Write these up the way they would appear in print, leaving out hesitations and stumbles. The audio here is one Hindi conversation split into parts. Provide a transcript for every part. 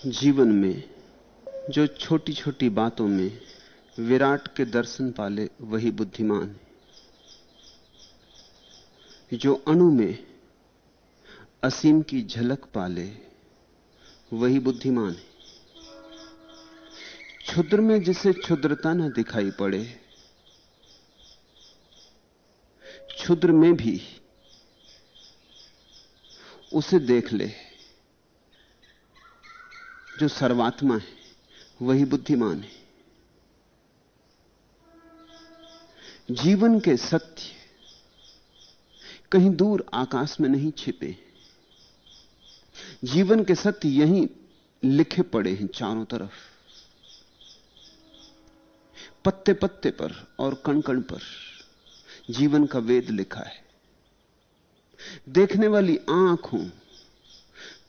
जीवन में जो छोटी छोटी बातों में विराट के दर्शन पाले वही बुद्धिमान है। जो अणु में असीम की झलक पाले वही बुद्धिमान है। क्षुद्र में जिसे क्षुद्रता न दिखाई पड़े, क्षुद्र में भी उसे देख ले, जो सर्वात्मा है वही बुद्धिमान है। जीवन के सत्य कहीं दूर आकाश में नहीं छिपे। जीवन के सत्य यहीं लिखे पड़े हैं चारों तरफ, पत्ते पत्ते पर और कण कण पर जीवन का वेद लिखा है। देखने वाली आंख हो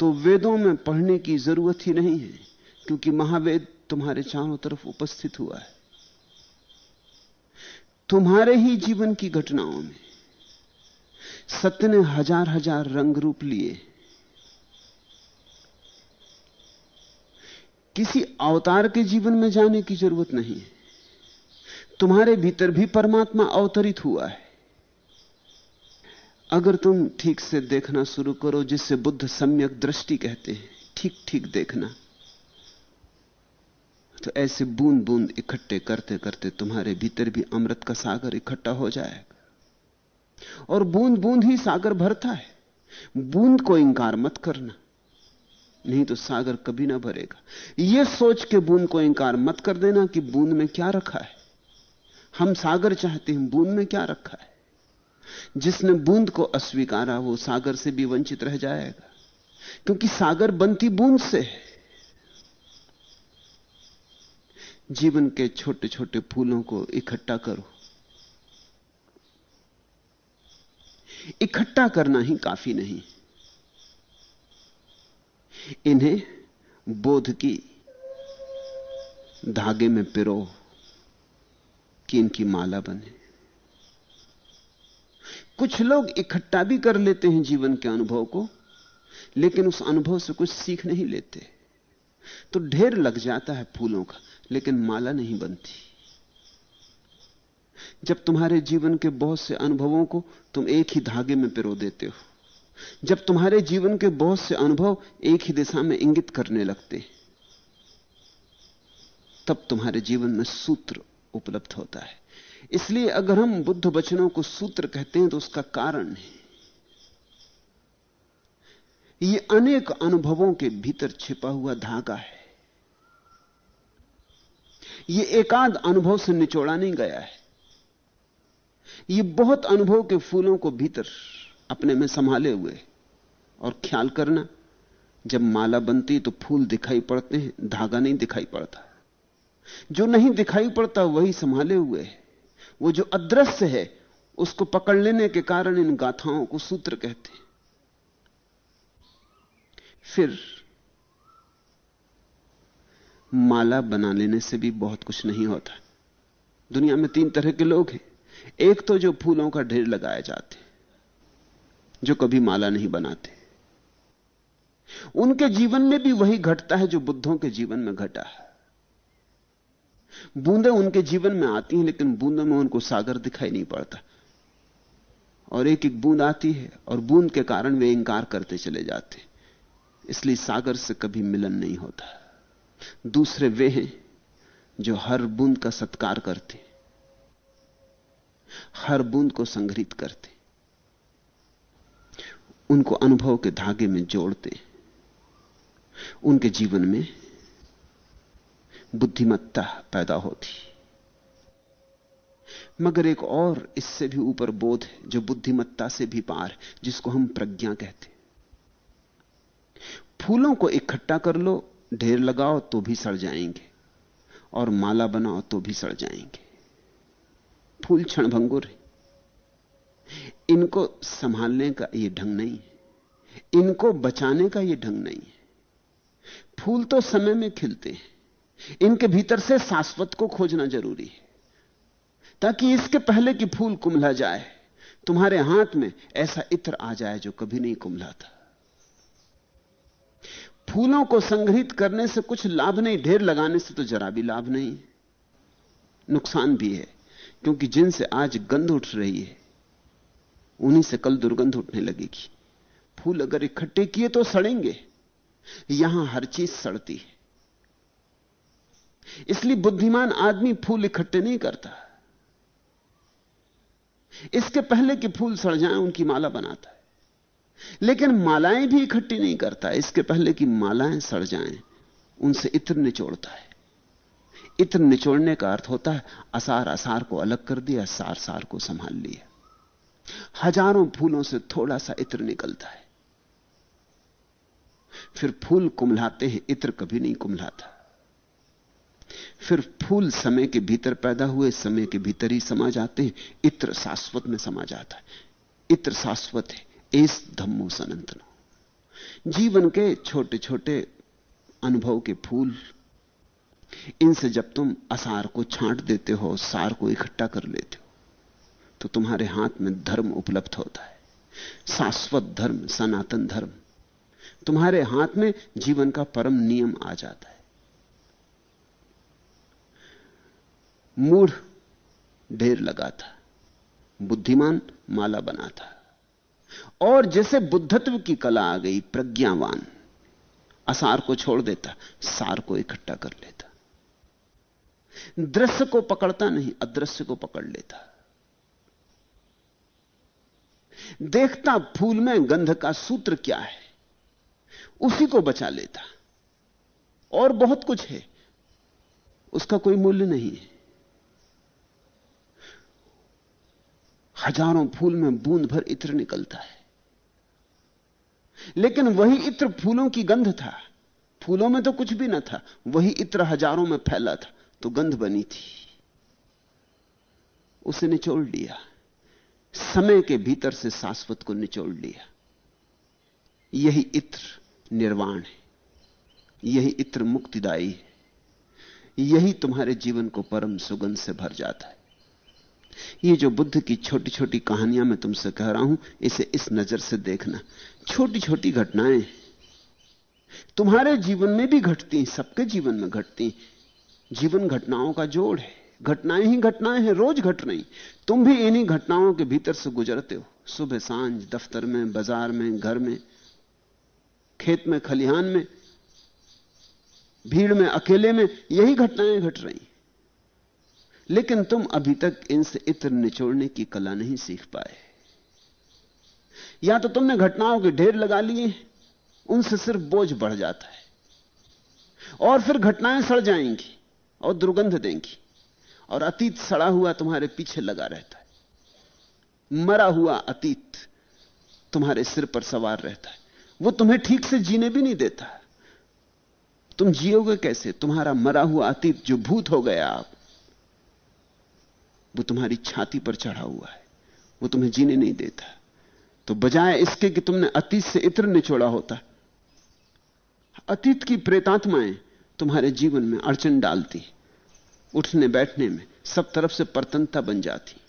तो वेदों में पढ़ने की जरूरत ही नहीं है, क्योंकि महावेद तुम्हारे चारों तरफ उपस्थित हुआ है। तुम्हारे ही जीवन की घटनाओं में सत्य ने हजार हजार रंग रूप लिए। किसी अवतार के जीवन में जाने की जरूरत नहीं है। तुम्हारे भीतर भी परमात्मा अवतरित हुआ है। अगर तुम ठीक से देखना शुरू करो, जिससे बुद्ध सम्यक दृष्टि कहते हैं, ठीक ठीक देखना, तो ऐसे बूंद बूंद इकट्ठे करते करते तुम्हारे भीतर भी अमृत का सागर इकट्ठा हो जाएगा। और बूंद बूंद ही सागर भरता है। बूंद को इंकार मत करना, नहीं तो सागर कभी ना भरेगा। यह सोच के बूंद को इंकार मत कर देना कि बूंद में क्या रखा है। हम सागर चाहते हैं, बूंद में क्या रखा है। जिसने बूंद को अस्वीकारा वो सागर से भी वंचित रह जाएगा, क्योंकि सागर बनती बूंद से है। जीवन के छोटे छोटे फूलों को इकट्ठा करो। इकट्ठा करना ही काफी नहीं, इन्हें बोध की धागे में पिरो कि इनकी माला बने। कुछ लोग इकट्ठा भी कर लेते हैं जीवन के अनुभव को, लेकिन उस अनुभव से कुछ सीख नहीं लेते। तो ढेर लग जाता है फूलों का, लेकिन माला नहीं बनती। जब तुम्हारे जीवन के बहुत से अनुभवों को तुम एक ही धागे में पिरो देते हो, जब तुम्हारे जीवन के बहुत से अनुभव एक ही दिशा में इंगित करने लगते, तब तुम्हारे जीवन में सूत्र उपलब्ध होता है। इसलिए अगर हम बुद्ध वचनों को सूत्र कहते हैं तो उसका कारण है, ये अनेक अनुभवों के भीतर छिपा हुआ धागा है। ये एकाध अनुभव से निचोड़ा नहीं गया है। ये बहुत अनुभव के फूलों को भीतर अपने में संभाले हुए। और ख्याल करना, जब माला बनती तो फूल दिखाई पड़ते हैं, धागा नहीं दिखाई पड़ता। जो नहीं दिखाई पड़ता वही संभाले हुए है। वो जो अदृश्य है उसको पकड़ लेने के कारण इन गाथाओं को सूत्र कहते हैं। फिर माला बना लेने से भी बहुत कुछ नहीं होता। दुनिया में तीन तरह के लोग हैं। एक तो जो फूलों का ढेर लगाए जाते, जो कभी माला नहीं बनाते। उनके जीवन में भी वही घटता है जो बुद्धों के जीवन में घटा है। बूंदें उनके जीवन में आती हैं, लेकिन बूंदों में उनको सागर दिखाई नहीं पड़ता। और एक एक बूंद आती है और बूंद के कारण वे इंकार करते चले जाते, इसलिए सागर से कभी मिलन नहीं होता। दूसरे वे हैं जो हर बूंद का सत्कार करते, हर बूंद को संग्रहित करते, उनको अनुभव के धागे में जोड़ते। उनके जीवन में बुद्धिमत्ता पैदा होती। मगर एक और इससे भी ऊपर बोध है जो बुद्धिमत्ता से भी पार है, जिसको हम प्रज्ञा कहते हैं। फूलों को इकट्ठा कर लो, ढेर लगाओ तो भी सड़ जाएंगे, और माला बनाओ तो भी सड़ जाएंगे। फूल क्षणभंगुर है। इनको संभालने का यह ढंग नहीं है, इनको बचाने का यह ढंग नहीं है। फूल तो समय में खिलते हैं, इनके भीतर से शाश्वत को खोजना जरूरी है, ताकि इसके पहले कि फूल कुम्हला जाए तुम्हारे हाथ में ऐसा इत्र आ जाए जो कभी नहीं कुम्हला था। फूलों को संग्रहित करने से कुछ लाभ नहीं, ढेर लगाने से तो जरा भी लाभ नहीं, नुकसान भी है। क्योंकि जिनसे आज गंध उठ रही है उन्हीं से कल दुर्गंध उठने लगेगी। फूल अगर इकट्ठे किए तो सड़ेंगे, यहां हर चीज सड़ती है। इसलिए बुद्धिमान आदमी फूल इकट्ठे नहीं करता, इसके पहले कि फूल सड़ जाएं उनकी माला बनाता है। लेकिन मालाएं भी इकट्ठी नहीं करता, इसके पहले कि मालाएं सड़ जाएं उनसे इत्र निचोड़ता है। इत्र निचोड़ने का अर्थ होता है असार असार को अलग कर दिया, सार सार को संभाल लिया। हजारों फूलों से थोड़ा सा इत्र निकलता है, फिर फूल कुम्हलाते हैं, इत्र कभी नहीं कुम्हलाता। फिर फूल समय के भीतर पैदा हुए, समय के भीतर ही समा जाते हैं, इत्र शाश्वत में समा जाता है। इत्र शाश्वत है, एस धम्मो सनातनो। जीवन के छोटे छोटे अनुभव के फूल, इनसे जब तुम असार को छांट देते हो, सार को इकट्ठा कर लेते हो, तो तुम्हारे हाथ में धर्म उपलब्ध होता है, शाश्वत धर्म, सनातन धर्म। तुम्हारे हाथ में जीवन का परम नियम आ जाता है। मूढ़ ढेर लगाता, बुद्धिमान माला बनाता। और जैसे बुद्धत्व की कला आ गई, प्रज्ञावान असार को छोड़ देता, सार को इकट्ठा कर लेता। दृश्य को पकड़ता नहीं, अदृश्य को पकड़ लेता। देखता फूल में गंध का सूत्र क्या है, उसी को बचा लेता। और बहुत कुछ है, उसका कोई मूल्य नहीं है। हजारों फूल में बूंद भर इत्र निकलता है, लेकिन वही इत्र फूलों की गंध था। फूलों में तो कुछ भी ना था, वही इत्र हजारों में फैला था, तो गंध बनी थी। उसे निचोड़ लिया, समय के भीतर से शाश्वत को निचोड़ लिया। यही इत्र निर्वाण है, यही इत्र मुक्तिदायी है, यही तुम्हारे जीवन को परम सुगंध से भर जाता है। ये जो बुद्ध की छोटी छोटी कहानियां मैं तुमसे कह रहा हूं, इसे इस नजर से देखना। छोटी छोटी घटनाएं तुम्हारे जीवन में भी घटती, सबके जीवन में घटती। जीवन घटनाओं का जोड़ है, घटनाएं ही घटनाएं हैं, रोज घट रही। तुम भी इन्हीं घटनाओं के भीतर से गुजरते हो, सुबह सांझ, दफ्तर में, बाजार में, घर में, खेत में, खलिहान में, भीड़ में, अकेले में, यही घटनाएं घट रही। लेकिन तुम अभी तक इनसे इत्र निचोड़ने की कला नहीं सीख पाए। या तो तुमने घटनाओं के ढेर लगा लिए, उनसे सिर्फ बोझ बढ़ जाता है, और फिर घटनाएं सड़ जाएंगी और दुर्गंध देंगी, और अतीत सड़ा हुआ तुम्हारे पीछे लगा रहता है। मरा हुआ अतीत तुम्हारे सिर पर सवार रहता है, वो तुम्हें ठीक से जीने भी नहीं देता। तुम जियोगे कैसे? तुम्हारा मरा हुआ अतीत जो भूत हो गया आप, वो तुम्हारी छाती पर चढ़ा हुआ है, वो तुम्हें जीने नहीं देता। तो बजाय इसके कि तुमने अतीत से इत्र निचोड़ा होता, अतीत की प्रेतात्माएं तुम्हारे जीवन में अड़चन डालती, उठने बैठने में सब तरफ से परतंत्रता बन जाती।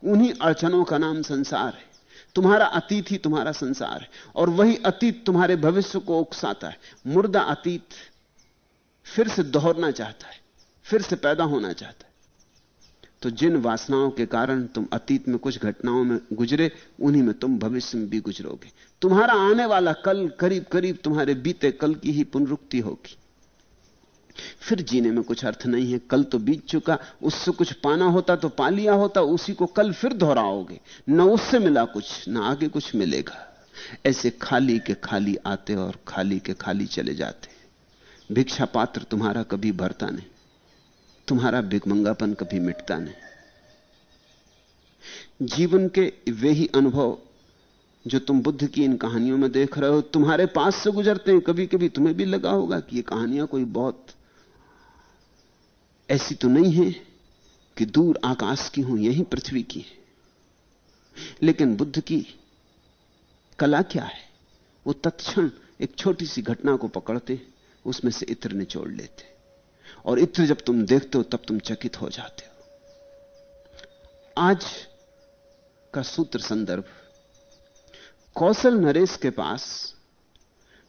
उन्हीं अड़चनों का नाम संसार है। तुम्हारा अतीत ही तुम्हारा संसार है, और वही अतीत तुम्हारे भविष्य को उकसाता है। मुर्दा अतीत फिर से दोहरना चाहता है, फिर से पैदा होना चाहता है। तो जिन वासनाओं के कारण तुम अतीत में कुछ घटनाओं में गुजरे, उन्हीं में तुम भविष्य में भी गुजरोगे। तुम्हारा आने वाला कल करीब करीब तुम्हारे बीते कल की ही पुनरुक्ति होगी। फिर जीने में कुछ अर्थ नहीं है। कल तो बीत चुका, उससे कुछ पाना होता तो पा लिया होता, उसी को कल फिर दोहराओगे। न उससे मिला कुछ, न आगे कुछ मिलेगा। ऐसे खाली के खाली आते और खाली के खाली चले जाते। भिक्षा पात्र तुम्हारा कभी भरता नहीं, तुम्हारा भिखमंगापन कभी मिटता नहीं। जीवन के वे ही अनुभव जो तुम बुद्ध की इन कहानियों में देख रहे हो, तुम्हारे पास से गुजरते हैं। कभी कभी तुम्हें भी लगा होगा कि ये कहानियां कोई बहुत ऐसी तो नहीं है कि दूर आकाश की हो, यही पृथ्वी की है। लेकिन बुद्ध की कला क्या है? वो तत्क्षण एक छोटी सी घटना को पकड़ते, उसमें से इत्र निचोड़ लेते, और इत्र जब तुम देखते हो तब तुम चकित हो जाते हो। आज का सूत्र संदर्भ, कौशल नरेश के पास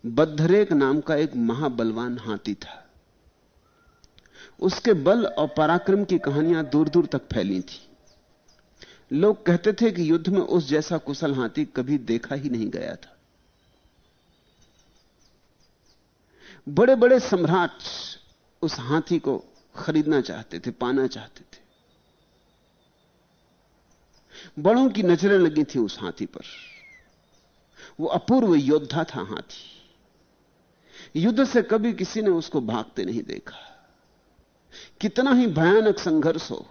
बद्धरेक नाम का एक महाबलवान हाथी था। उसके बल और पराक्रम की कहानियां दूर दूर तक फैली थी। लोग कहते थे कि युद्ध में उस जैसा कुशल हाथी कभी देखा ही नहीं गया था। बड़े बड़े सम्राट उस हाथी को खरीदना चाहते थे, पाना चाहते थे। बड़ों की नजरें लगी थी उस हाथी पर। वो अपूर्व योद्धा था हाथी। युद्ध से कभी किसी ने उसको भागते नहीं देखा। कितना ही भयानक संघर्ष हो,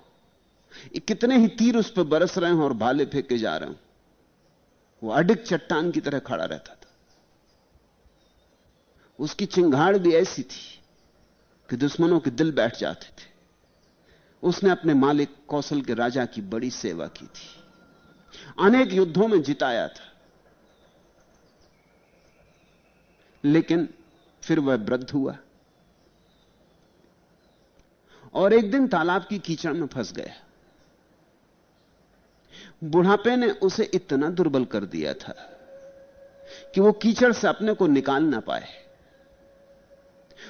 कितने ही तीर उस पर बरस रहे हो और भाले फेंके जा रहे हो, वो अडिग चट्टान की तरह खड़ा रहता था। उसकी चिंगाड़ भी ऐसी थी कि दुश्मनों के दिल बैठ जाते थे। उसने अपने मालिक कौशल के राजा की बड़ी सेवा की थी, अनेक युद्धों में जिताया था। लेकिन फिर वह वृद्ध हुआ और एक दिन तालाब की कीचड़ में फंस गया। बुढ़ापे ने उसे इतना दुर्बल कर दिया था कि वो कीचड़ से अपने को निकाल ना पाए।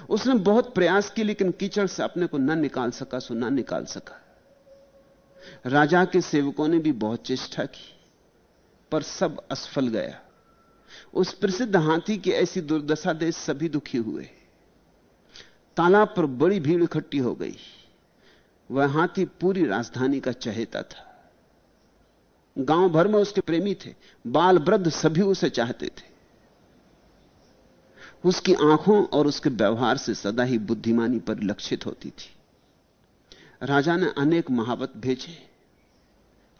उसने बहुत प्रयास किए लेकिन कीचड़ से अपने को ना निकाल सका, सो ना निकाल सका। राजा के सेवकों ने भी बहुत चेष्टा की पर सब असफल गया। उस प्रसिद्ध हाथी की ऐसी दुर्दशा देख सभी दुखी हुए। तालाब पर बड़ी भीड़ इकट्ठी हो गई। वह हाथी पूरी राजधानी का चहेता था। गांव भर में उसके प्रेमी थे, बाल वृद्ध सभी उसे चाहते थे। उसकी आंखों और उसके व्यवहार से सदा ही बुद्धिमानी परिलक्षित होती थी। राजा ने अनेक महावत भेजे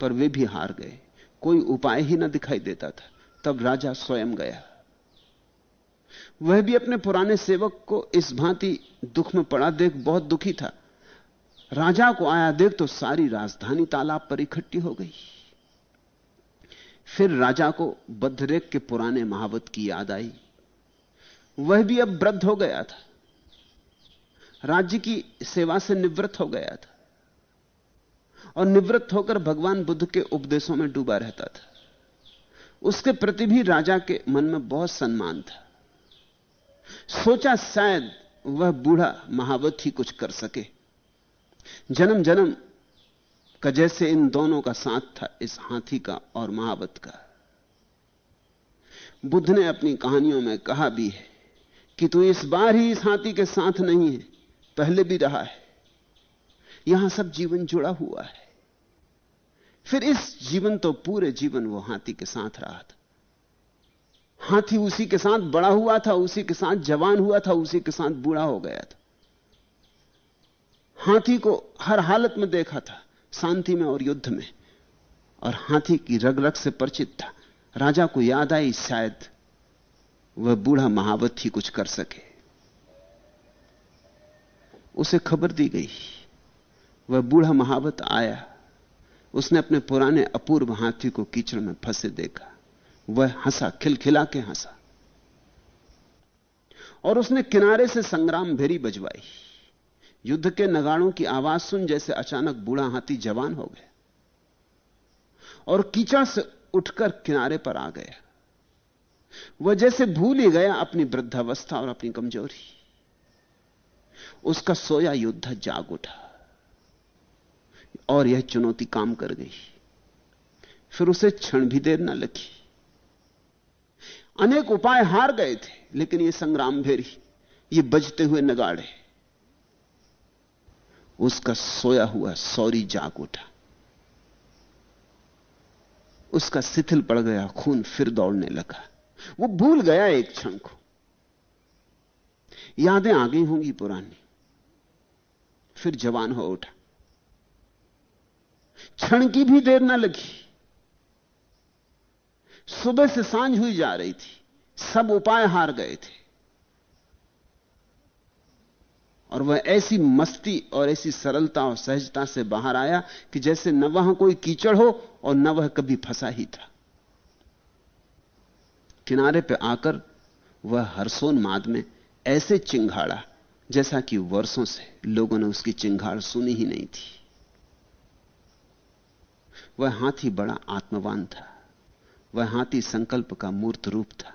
पर वे भी हार गए। कोई उपाय ही न दिखाई देता था। तब राजा स्वयं गया। वह भी अपने पुराने सेवक को इस भांति दुख में पड़ा देख बहुत दुखी था। राजा को आया देख तो सारी राजधानी तालाब पर इकट्ठी हो गई। फिर राजा को बद्धरेक के पुराने महावत की याद आई। वह भी अब वृद्ध हो गया था, राज्य की सेवा से निवृत्त हो गया था और निवृत्त होकर भगवान बुद्ध के उपदेशों में डूबा रहता था। उसके प्रति भी राजा के मन में बहुत सम्मान था। सोचा शायद वह बूढ़ा महावत ही कुछ कर सके। जन्म जन्म का जैसे इन दोनों का साथ था, इस हाथी का और महावत का। बुद्ध ने अपनी कहानियों में कहा भी है कि तू इस बार ही इस हाथी के साथ नहीं है, पहले भी रहा है। यहां सब जीवन जुड़ा हुआ है। फिर इस जीवन तो पूरे जीवन वो हाथी के साथ रहा था। हाथी उसी के साथ बड़ा हुआ था, उसी के साथ जवान हुआ था, उसी के साथ बूढ़ा हो गया था। हाथी को हर हालत में देखा था, शांति में और युद्ध में, और हाथी की रग रग से परिचित था। राजा को याद आई शायद वह बूढ़ा महावत ही कुछ कर सके। उसे खबर दी गई। वह बूढ़ा महावत आया। उसने अपने पुराने अपूर्व हाथी को कीचड़ में फंसे देखा। वह हंसा, खिलखिला के हंसा, और उसने किनारे से संग्राम भेरी बजवाई। युद्ध के नगाड़ों की आवाज सुन जैसे अचानक बूढ़ा हाथी जवान हो गया और कीचड़ से उठकर किनारे पर आ गया। वह जैसे भूल ही गया अपनी वृद्धावस्था और अपनी कमजोरी। उसका सोया योद्धा जाग उठा और यह चुनौती काम कर गई। फिर उसे क्षण भी देर न लगी। अनेक उपाय हार गए थे, लेकिन यह संग्राम भेरी, ये बजते हुए नगाड़े, उसका सोया हुआ सौरी जाग उठा। उसका शिथिल पड़ गया खून फिर दौड़ने लगा। वो भूल गया एक क्षण को। यादें आ गई होंगी पुरानी। फिर जवान हो उठा। क्षण की भी देर ना लगी। सुबह से सांझ हुई जा रही थी। सब उपाय हार गए थे और वह ऐसी मस्ती और ऐसी सरलता और सहजता से बाहर आया कि जैसे न वहां कोई कीचड़ हो और न वह कभी फंसा ही था। किनारे पे आकर वह हर्षोन्माद में ऐसे चिंघाड़ा जैसा कि वर्षों से लोगों ने उसकी चिंघाड़ सुनी ही नहीं थी। वह हाथी बड़ा आत्मवान था। वह हाथी संकल्प का मूर्त रूप था।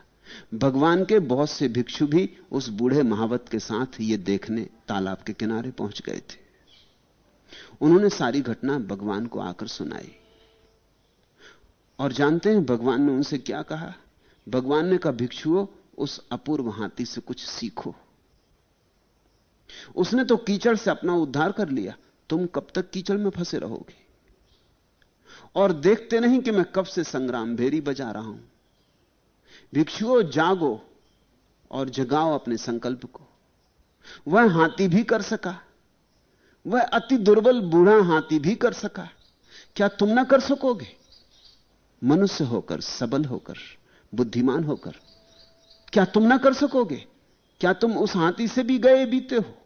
भगवान के बहुत से भिक्षु भी उस बूढ़े महावत के साथ ये देखने तालाब के किनारे पहुंच गए थे। उन्होंने सारी घटना भगवान को आकर सुनाई। और जानते हैं भगवान ने उनसे क्या कहा? भगवान ने कहा, भिक्षुओं, उस अपूर्व हाथी से कुछ सीखो। उसने तो कीचड़ से अपना उद्धार कर लिया, तुम कब तक कीचड़ में फंसे रहोगे? और देखते नहीं कि मैं कब से संग्राम भेरी बजा रहा हूं। भिक्षुओं, जागो और जगाओ अपने संकल्प को। वह हाथी भी कर सका, वह अति दुर्बल बूढ़ा हाथी भी कर सका, क्या तुम ना कर सकोगे? मनुष्य होकर, सबल होकर, बुद्धिमान होकर क्या तुम ना कर सकोगे? क्या तुम उस हाथी से भी गए बीते हो?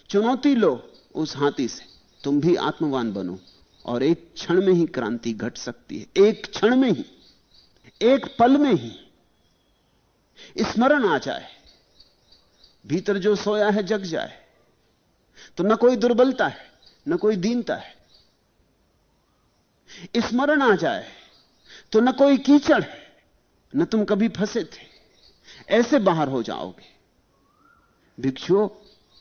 चुनौती लो उस हाथी से, तुम भी आत्मवान बनो और एक क्षण में ही क्रांति घट सकती है। एक क्षण में ही, एक पल में ही स्मरण आ जाए, भीतर जो सोया है जग जाए, तो न कोई दुर्बलता है, न कोई दीनता है। स्मरण आ जाए तो न कोई कीचड़ है, न तुम कभी फंसे थे, ऐसे बाहर हो जाओगे। भिक्षुओं,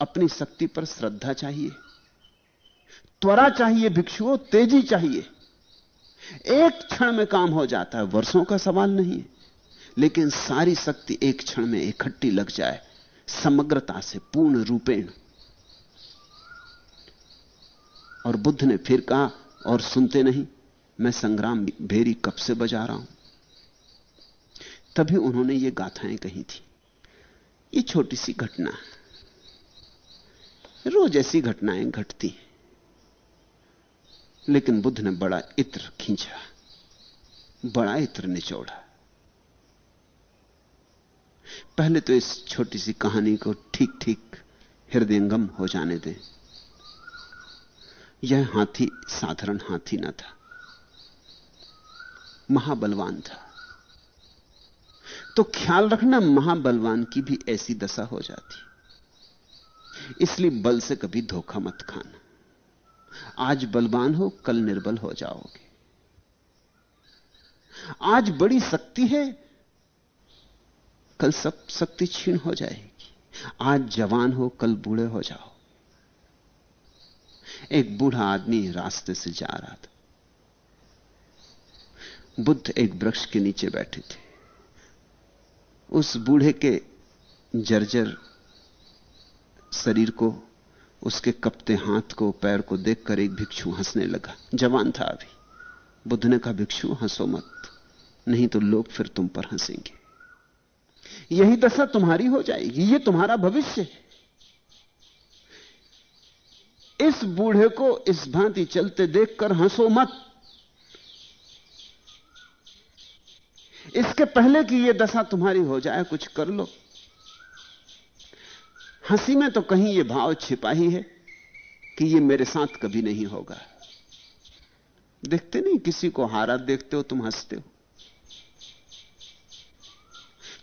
अपनी शक्ति पर श्रद्धा चाहिए, त्वरा चाहिए भिक्षुओं, तेजी चाहिए। एक क्षण में काम हो जाता है, वर्षों का सवाल नहीं है, लेकिन सारी शक्ति एक क्षण में इकट्ठी लग जाए, समग्रता से, पूर्ण रूपेण। और बुद्ध ने फिर कहा, और सुनते नहीं, मैं संग्राम भेरी कब से बजा रहा हूं। तभी उन्होंने ये गाथाएं कही थी। ये छोटी सी घटना, रोज ऐसी घटनाएं घटती हैं, लेकिन बुद्ध ने बड़ा इत्र खींचा, बड़ा इत्र निचोड़ा। पहले तो इस छोटी सी कहानी को ठीक ठीक हृदयंगम हो जाने दें। यह हाथी साधारण हाथी न था, महाबलवान था। तो ख्याल रखना, महाबलवान की भी ऐसी दशा हो जाती। इसलिए बल से कभी धोखा मत खाना। आज बलवान हो, कल निर्बल हो जाओगे। आज बड़ी शक्ति है, कल सब शक्ति छीन हो जाएगी। आज जवान हो, कल बूढ़े हो जाओ। एक बूढ़ा आदमी रास्ते से जा रहा था। बुद्ध एक वृक्ष के नीचे बैठे थे। उस बूढ़े के जर्जर शरीर को, उसके कपते हाथ को, पैर को देखकर एक भिक्षु हंसने लगा। जवान था अभी। बुद्ध ने कहा, भिक्षु हंसो मत, नहीं तो लोग फिर तुम पर हंसेंगे। यही दशा तुम्हारी हो जाएगी, ये तुम्हारा भविष्य है। इस बूढ़े को इस भांति चलते देखकर हंसो मत। इसके पहले कि यह दशा तुम्हारी हो जाए, कुछ कर लो। हंसी में तो कहीं यह भाव छिपा ही है कि यह मेरे साथ कभी नहीं होगा। देखते नहीं, किसी को हारा देखते हो तुम हंसते हो।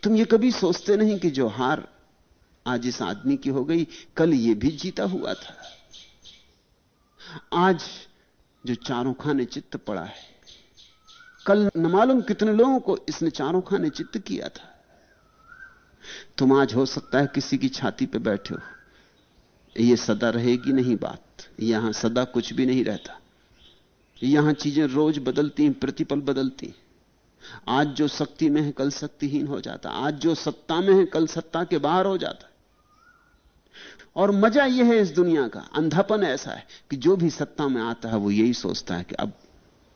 तुम ये कभी सोचते नहीं कि जो हार आज इस आदमी की हो गई, कल ये भी जीता हुआ था। आज जो चारों खाने चित्त पड़ा है, कल न मालूम कितने लोगों को इसने चारों खाने चित्त किया था। तुम आज हो सकता है किसी की छाती पे बैठे हो। ये सदा रहेगी नहीं बात। यहां सदा कुछ भी नहीं रहता। यहां चीजें रोज बदलती हैं, प्रतिपल बदलती हैं। आज जो शक्ति में है, कल शक्तिहीन हो जाता। आज जो सत्ता में है, कल सत्ता के बाहर हो जाता। और मजा यह है इस दुनिया का, अंधापन ऐसा है कि जो भी सत्ता में आता है वो यही सोचता है कि अब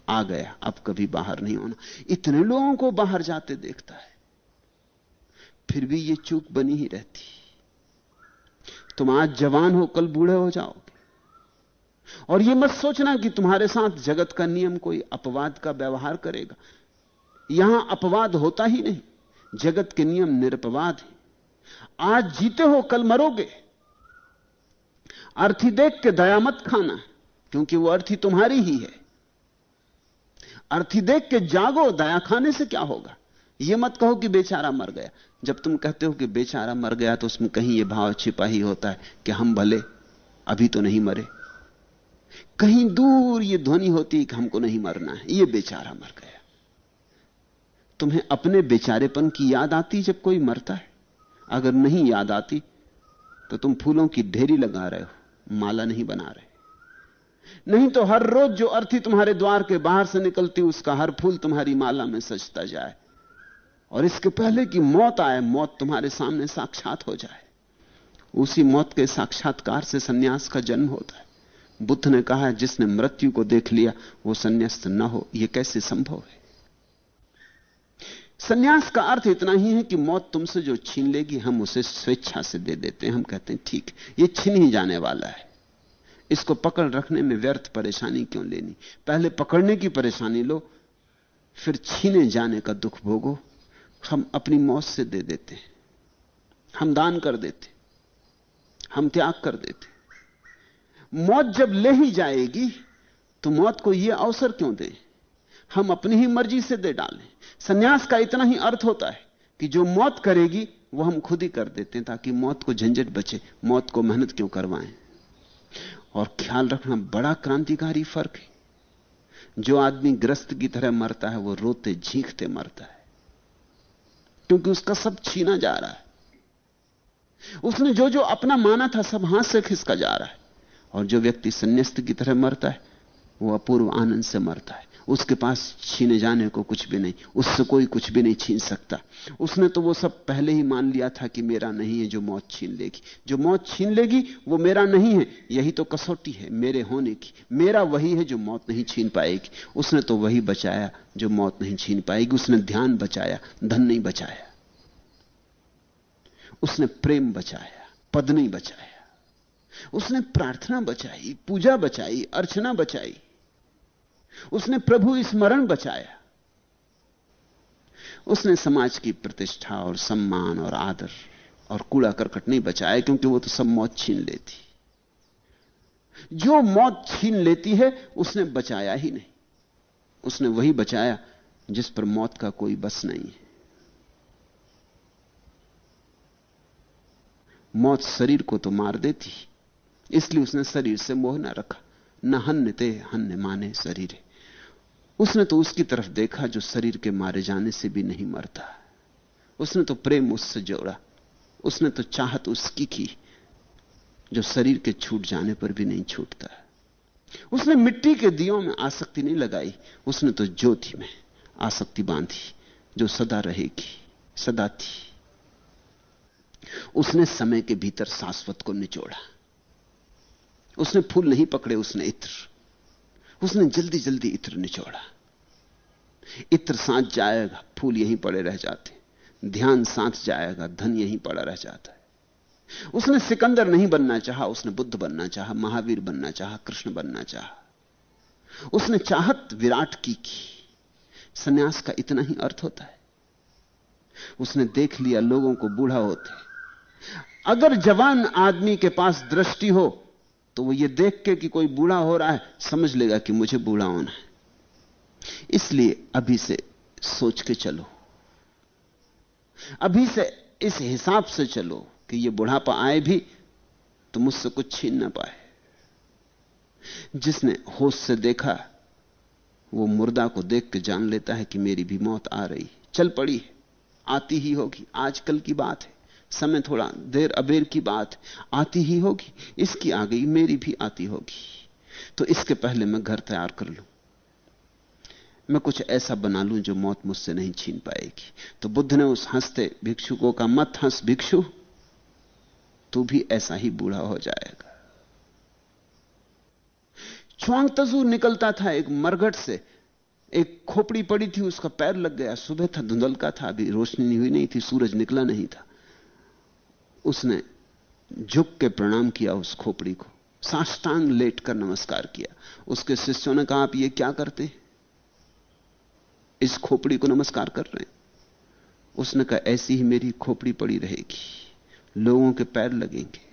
आ गया, अब कभी बाहर नहीं होना। इतने लोगों को बाहर जाते देखता है, फिर भी ये चूक बनी ही रहती। तुम आज जवान हो, कल बूढ़े हो जाओगे। और ये मत सोचना कि तुम्हारे साथ जगत का नियम कोई अपवाद का व्यवहार करेगा। यहां अपवाद होता ही नहीं। जगत के नियम निरपवाद हैं। आज जीते हो, कल मरोगे। अर्थी देख के दया मत खाना, क्योंकि वो अर्थी तुम्हारी ही है। अर्थी देख के जागो, दया खाने से क्या होगा। यह मत कहो कि बेचारा मर गया। जब तुम कहते हो कि बेचारा मर गया, तो उसमें कहीं यह भाव छिपा ही होता है कि हम भले अभी तो नहीं मरे। कहीं दूर यह ध्वनि होती है कि हमको नहीं मरना है, यह बेचारा मर गया। तुम्हें अपने बेचारेपन की याद आती जब कोई मरता है? अगर नहीं याद आती तो तुम फूलों की ढेरी लगा रहे हो, माला नहीं बना रहे। नहीं तो हर रोज जो अर्थी तुम्हारे द्वार के बाहर से निकलती, उसका हर फूल तुम्हारी माला में सजता जाए, और इसके पहले कि मौत आए, मौत तुम्हारे सामने साक्षात हो जाए। उसी मौत के साक्षात्कार से सन्यास का जन्म होता है। बुद्ध ने कहा है, जिसने मृत्यु को देख लिया वो सन्यास्त न हो। यह कैसे संभव है? सन्यास का अर्थ इतना ही है कि मौत तुमसे जो छीन लेगी, हम उसे स्वेच्छा से दे देते हैं। हम कहते हैं ठीक, ये छीन ही जाने वाला है, इसको पकड़ रखने में व्यर्थ परेशानी क्यों लेनी? पहले पकड़ने की परेशानी लो, फिर छीने जाने का दुख भोगो। हम अपनी मौत से दे देते हैं, हम दान कर देते, हम त्याग कर देते। मौत जब ले ही जाएगी तो मौत को यह अवसर क्यों दें? हम अपनी ही मर्जी से दे डालें। सन्यास का इतना ही अर्थ होता है कि जो मौत करेगी वो हम खुद ही कर देते हैं, ताकि मौत को झंझट बचे। मौत को मेहनत क्यों करवाएं? और ख्याल रखना, बड़ा क्रांतिकारी फर्क है। जो आदमी ग्रस्त की तरह मरता है वो रोते झींकते मरता है, क्योंकि उसका सब छीना जा रहा है। उसने जो जो अपना माना था सब हाथ से खिसका जा रहा है। और जो व्यक्ति संन्यास्त की तरह मरता है वो अपूर्व आनंद से मरता है। उसके पास छीने जाने को कुछ भी नहीं, उससे कोई कुछ भी नहीं छीन सकता। उसने तो वो सब पहले ही मान लिया था कि मेरा नहीं है जो मौत छीन लेगी। जो मौत छीन लेगी वो मेरा नहीं है। यही तो कसौटी है मेरे होने की। मेरा वही है जो मौत नहीं छीन पाएगी। उसने तो वही बचाया जो मौत नहीं छीन पाएगी। उसने ध्यान बचाया, धन नहीं बचाया। उसने प्रेम बचाया, पद नहीं बचाया। उसने प्रार्थना बचाई, पूजा बचाई, अर्चना बचाई। उसने प्रभु स्मरण बचाया। उसने समाज की प्रतिष्ठा और सम्मान और आदर और कूड़ा करकट नहीं बचाया, क्योंकि वो तो सब मौत छीन लेती। जो मौत छीन लेती है उसने बचाया ही नहीं। उसने वही बचाया जिस पर मौत का कोई बस नहीं है। मौत शरीर को तो मार देती, इसलिए उसने शरीर से मोह न रखा। न हन्यते हन्य माने शरीर। उसने तो उसकी तरफ देखा जो शरीर के मारे जाने से भी नहीं मरता। उसने तो प्रेम उससे जोड़ा। उसने तो चाहत उसकी की जो शरीर के छूट जाने पर भी नहीं छूटता। उसने मिट्टी के दियों में आसक्ति नहीं लगाई। उसने तो ज्योति में आसक्ति बांधी जो सदा रहेगी, सदा थी। उसने समय के भीतर शाश्वत को निचोड़ा। उसने फूल नहीं पकड़े, उसने इत्र। उसने जल्दी जल्दी इत्र निचोड़ा। इत्र साथ जाएगा, फूल यहीं पड़े रह जाते। ध्यान साथ जाएगा, धन यहीं पड़ा रह जाता है। उसने सिकंदर नहीं बनना चाहा, उसने बुद्ध बनना चाहा, महावीर बनना चाहा, कृष्ण बनना चाहा। उसने चाहत विराट की। सन्यास का इतना ही अर्थ होता है। उसने देख लिया लोगों को बूढ़ा होते। अगर जवान आदमी के पास दृष्टि हो तो वो ये देख के कि कोई बूढ़ा हो रहा है समझ लेगा कि मुझे बूढ़ा होना है। इसलिए अभी से सोच के चलो, अभी से इस हिसाब से चलो कि ये बुढ़ापा आए भी तो मुझसे कुछ छीन ना पाए। जिसने होश से देखा वो मुर्दा को देख के जान लेता है कि मेरी भी मौत आ रही, चल पड़ी है, आती ही होगी। आजकल की बात है, समय थोड़ा देर अबेर की बात, आती ही होगी। इसकी आ गई, मेरी भी आती होगी। तो इसके पहले मैं घर तैयार कर लूं, मैं कुछ ऐसा बना लूं जो मौत मुझसे नहीं छीन पाएगी। तो बुद्ध ने उस हंसते भिक्षु को कहा, मत हंस भिक्षु, तू भी ऐसा ही बूढ़ा हो जाएगा। च्वांग निकलता था एक मरघट से, एक खोपड़ी पड़ी थी, उसका पैर लग गया। सुबह था, धुंधलका था, अभी रोशनी हुई नहीं थी, सूरज निकला नहीं था। उसने झुक के प्रणाम किया उस खोपड़ी को, साष्टांग लेट कर नमस्कार किया। उसके शिष्यों ने कहा, आप ये क्या करते हैं? इस खोपड़ी को नमस्कार कर रहे हैं। उसने कहा, ऐसी ही मेरी खोपड़ी पड़ी रहेगी, लोगों के पैर लगेंगे।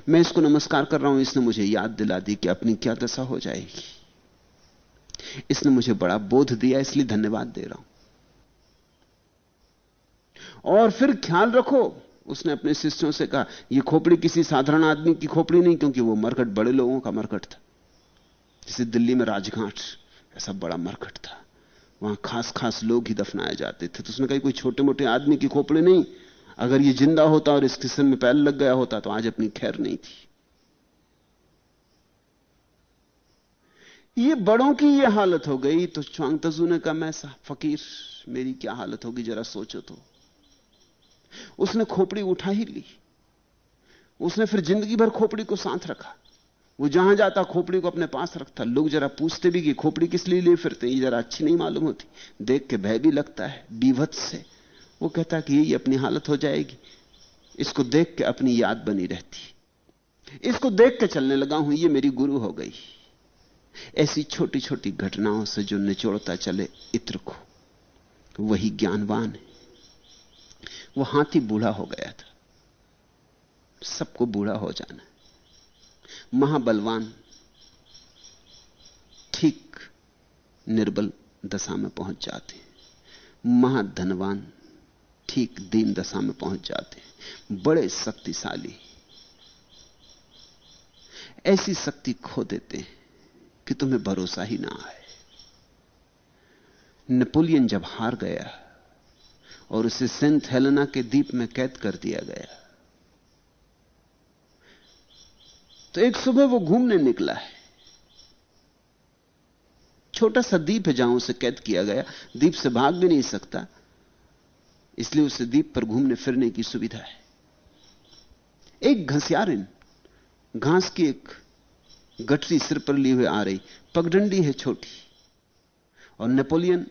मैं इसको नमस्कार कर रहा हूं, इसने मुझे याद दिला दी कि अपनी क्या दशा हो जाएगी। इसने मुझे बड़ा बोध दिया, इसलिए धन्यवाद दे रहा हूं। और फिर ख्याल रखो, उसने अपने शिष्यों से कहा, यह खोपड़ी किसी साधारण आदमी की खोपड़ी नहीं, क्योंकि वो मरकट बड़े लोगों का मरकट था। जैसे दिल्ली में राजघाट, ऐसा बड़ा मरकट था। वहां खास खास लोग ही दफनाए जाते थे। तो उसने कहा कोई छोटे मोटे आदमी की खोपड़ी नहीं, अगर ये जिंदा होता और इसके सिर में पैर लग गया होता तो आज अपनी खैर नहीं थी। ये बड़ों की ये हालत हो गई तो च्वांग तजू ने कहा मैं फकीर, मेरी क्या हालत होगी जरा सोचो तो। उसने खोपड़ी उठा ही ली। उसने फिर जिंदगी भर खोपड़ी को साथ रखा। वो जहां जाता खोपड़ी को अपने पास रखता। लोग जरा पूछते भी कि खोपड़ी किस लिए ले फिरते, ये जरा अच्छी नहीं मालूम होती, देख के भय भी लगता है बीभत्स से। वो कहता कि यही अपनी हालत हो जाएगी, इसको देख के अपनी याद बनी रहती, इसको देख के चलने लगा हूं, ये मेरी गुरु हो गई। ऐसी छोटी छोटी घटनाओं से जो निचोड़ता चले इत्र को, वही ज्ञानवान है। वो हाथी बूढ़ा हो गया था, सबको बूढ़ा हो जाना है। महाबलवान ठीक निर्बल दशा में पहुंच जाते हैं, महाधनवान ठीक दीन दशा में पहुंच जाते हैं, बड़े शक्तिशाली ऐसी शक्ति खो देते हैं कि तुम्हें भरोसा ही ना आए। नेपोलियन जब हार गया और उसे सेंट हेलेना के द्वीप में कैद कर दिया गया, तो एक सुबह वो घूमने निकला है। छोटा सा द्वीप है जहां उसे कैद किया गया, द्वीप से भाग भी नहीं सकता, इसलिए उसे द्वीप पर घूमने फिरने की सुविधा है। एक घसियारिन घास की एक गठरी सिर पर लिए हुए आ रही, पगडंडी है छोटी, और नेपोलियन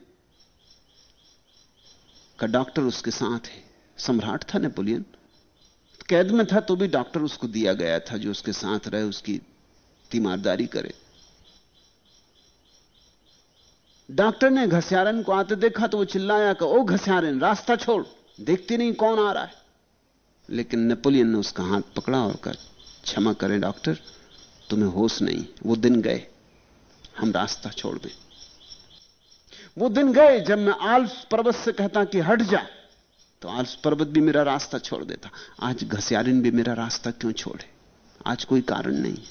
का डॉक्टर उसके साथ है। सम्राट था नेपोलियन, कैद में था तो भी डॉक्टर उसको दिया गया था जो उसके साथ रहे, उसकी तीमारदारी करे। डॉक्टर ने घसियारन को आते देखा तो वो चिल्लाया कि ओ घसियारन रास्ता छोड़, देखती नहीं कौन आ रहा है। लेकिन नेपोलियन ने उसका हाथ पकड़ा और कहा क्षमा करें डॉक्टर, तुम्हें होश नहीं, वो दिन गए, हम रास्ता छोड़ दें। वो दिन गए जब मैं आल्प्स पर्वत से कहता कि हट जा, तो आल्प्स पर्वत भी मेरा रास्ता छोड़ देता। आज घसियारिन भी मेरा रास्ता क्यों छोड़े, आज कोई कारण नहीं।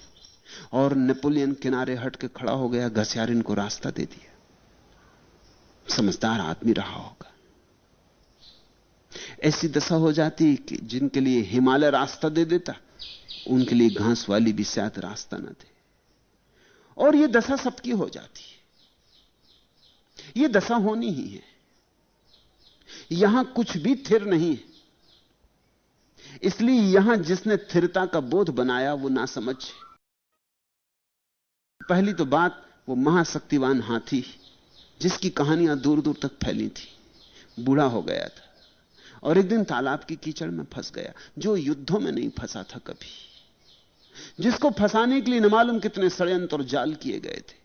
और नेपोलियन किनारे हट के खड़ा हो गया, घसियारिन को रास्ता दे दिया। समझदार आदमी रहा होगा। ऐसी दशा हो जाती कि जिनके लिए हिमालय रास्ता दे देता, उनके लिए घास वाली भी शायद रास्ता न दे। और यह दशा सबकी हो जाती है, यह दशा होनी ही है। यहां कुछ भी स्थिर नहीं है, इसलिए यहां जिसने स्थिरता का बोध बनाया वो ना समझ। पहली तो बात, वो महाशक्तिवान हाथी जिसकी कहानियां दूर दूर तक फैली थी, बूढ़ा हो गया था और एक दिन तालाब की कीचड़ में फंस गया। जो युद्धों में नहीं फंसा था कभी, जिसको फंसाने के लिए न मालूम कितने षड्यंत्र और जाल किए गए थे,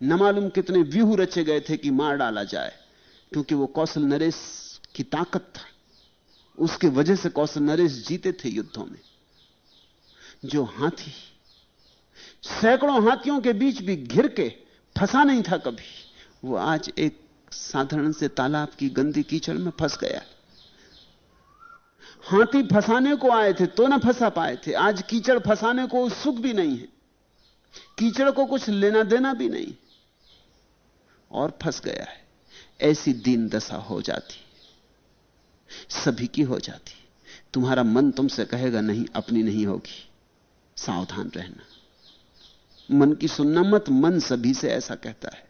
न मालूम कितने व्यूह रचे गए थे कि मार डाला जाए, क्योंकि वो कौशल नरेश की ताकत था, उसके वजह से कौशल नरेश जीते थे युद्धों में। जो हाथी सैकड़ों हाथियों के बीच भी घिर के फंसा नहीं था कभी, वो आज एक साधारण से तालाब की गंदी कीचड़ में फंस गया। हाथी फंसाने को आए थे तो ना फंसा पाए थे, आज कीचड़ फंसाने को उत्सुक भी नहीं है, कीचड़ को कुछ लेना देना भी नहीं और फंस गया है। ऐसी दीन दशा हो जाती, सभी की हो जाती। तुम्हारा मन तुमसे कहेगा नहीं, अपनी नहीं होगी, सावधान रहना। मन की सुनना मत, मन सभी से ऐसा कहता है,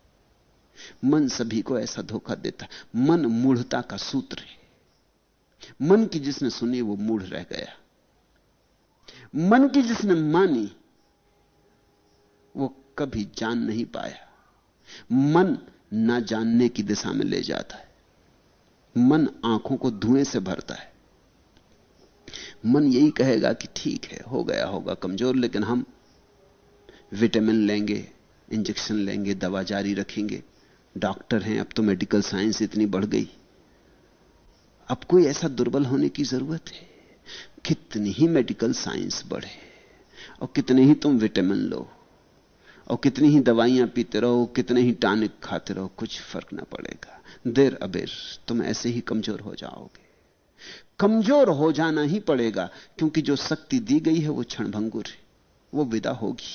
मन सभी को ऐसा धोखा देता है। मन मूढ़ता का सूत्र है। मन की जिसने सुनी वो मूढ़ रह गया, मन की जिसने मानी वो कभी जान नहीं पाया। मन ना जानने की दिशा में ले जाता है, मन आंखों को धुएं से भरता है। मन यही कहेगा कि ठीक है, हो गया होगा कमजोर, लेकिन हम विटामिन लेंगे, इंजेक्शन लेंगे, दवा जारी रखेंगे, डॉक्टर हैं, अब तो मेडिकल साइंस इतनी बढ़ गई, अब कोई ऐसा दुर्बल होने की जरूरत है। कितनी ही मेडिकल साइंस बढ़े और कितने ही तुम विटामिन लो और कितनी ही दवाइयां पीते रहो, कितने ही टॉनिक खाते रहो, कुछ फर्क ना पड़ेगा। देर अबेर तुम ऐसे ही कमजोर हो जाओगे। कमजोर हो जाना ही पड़ेगा, क्योंकि जो शक्ति दी गई है वो क्षणभंगुर है, वो विदा होगी।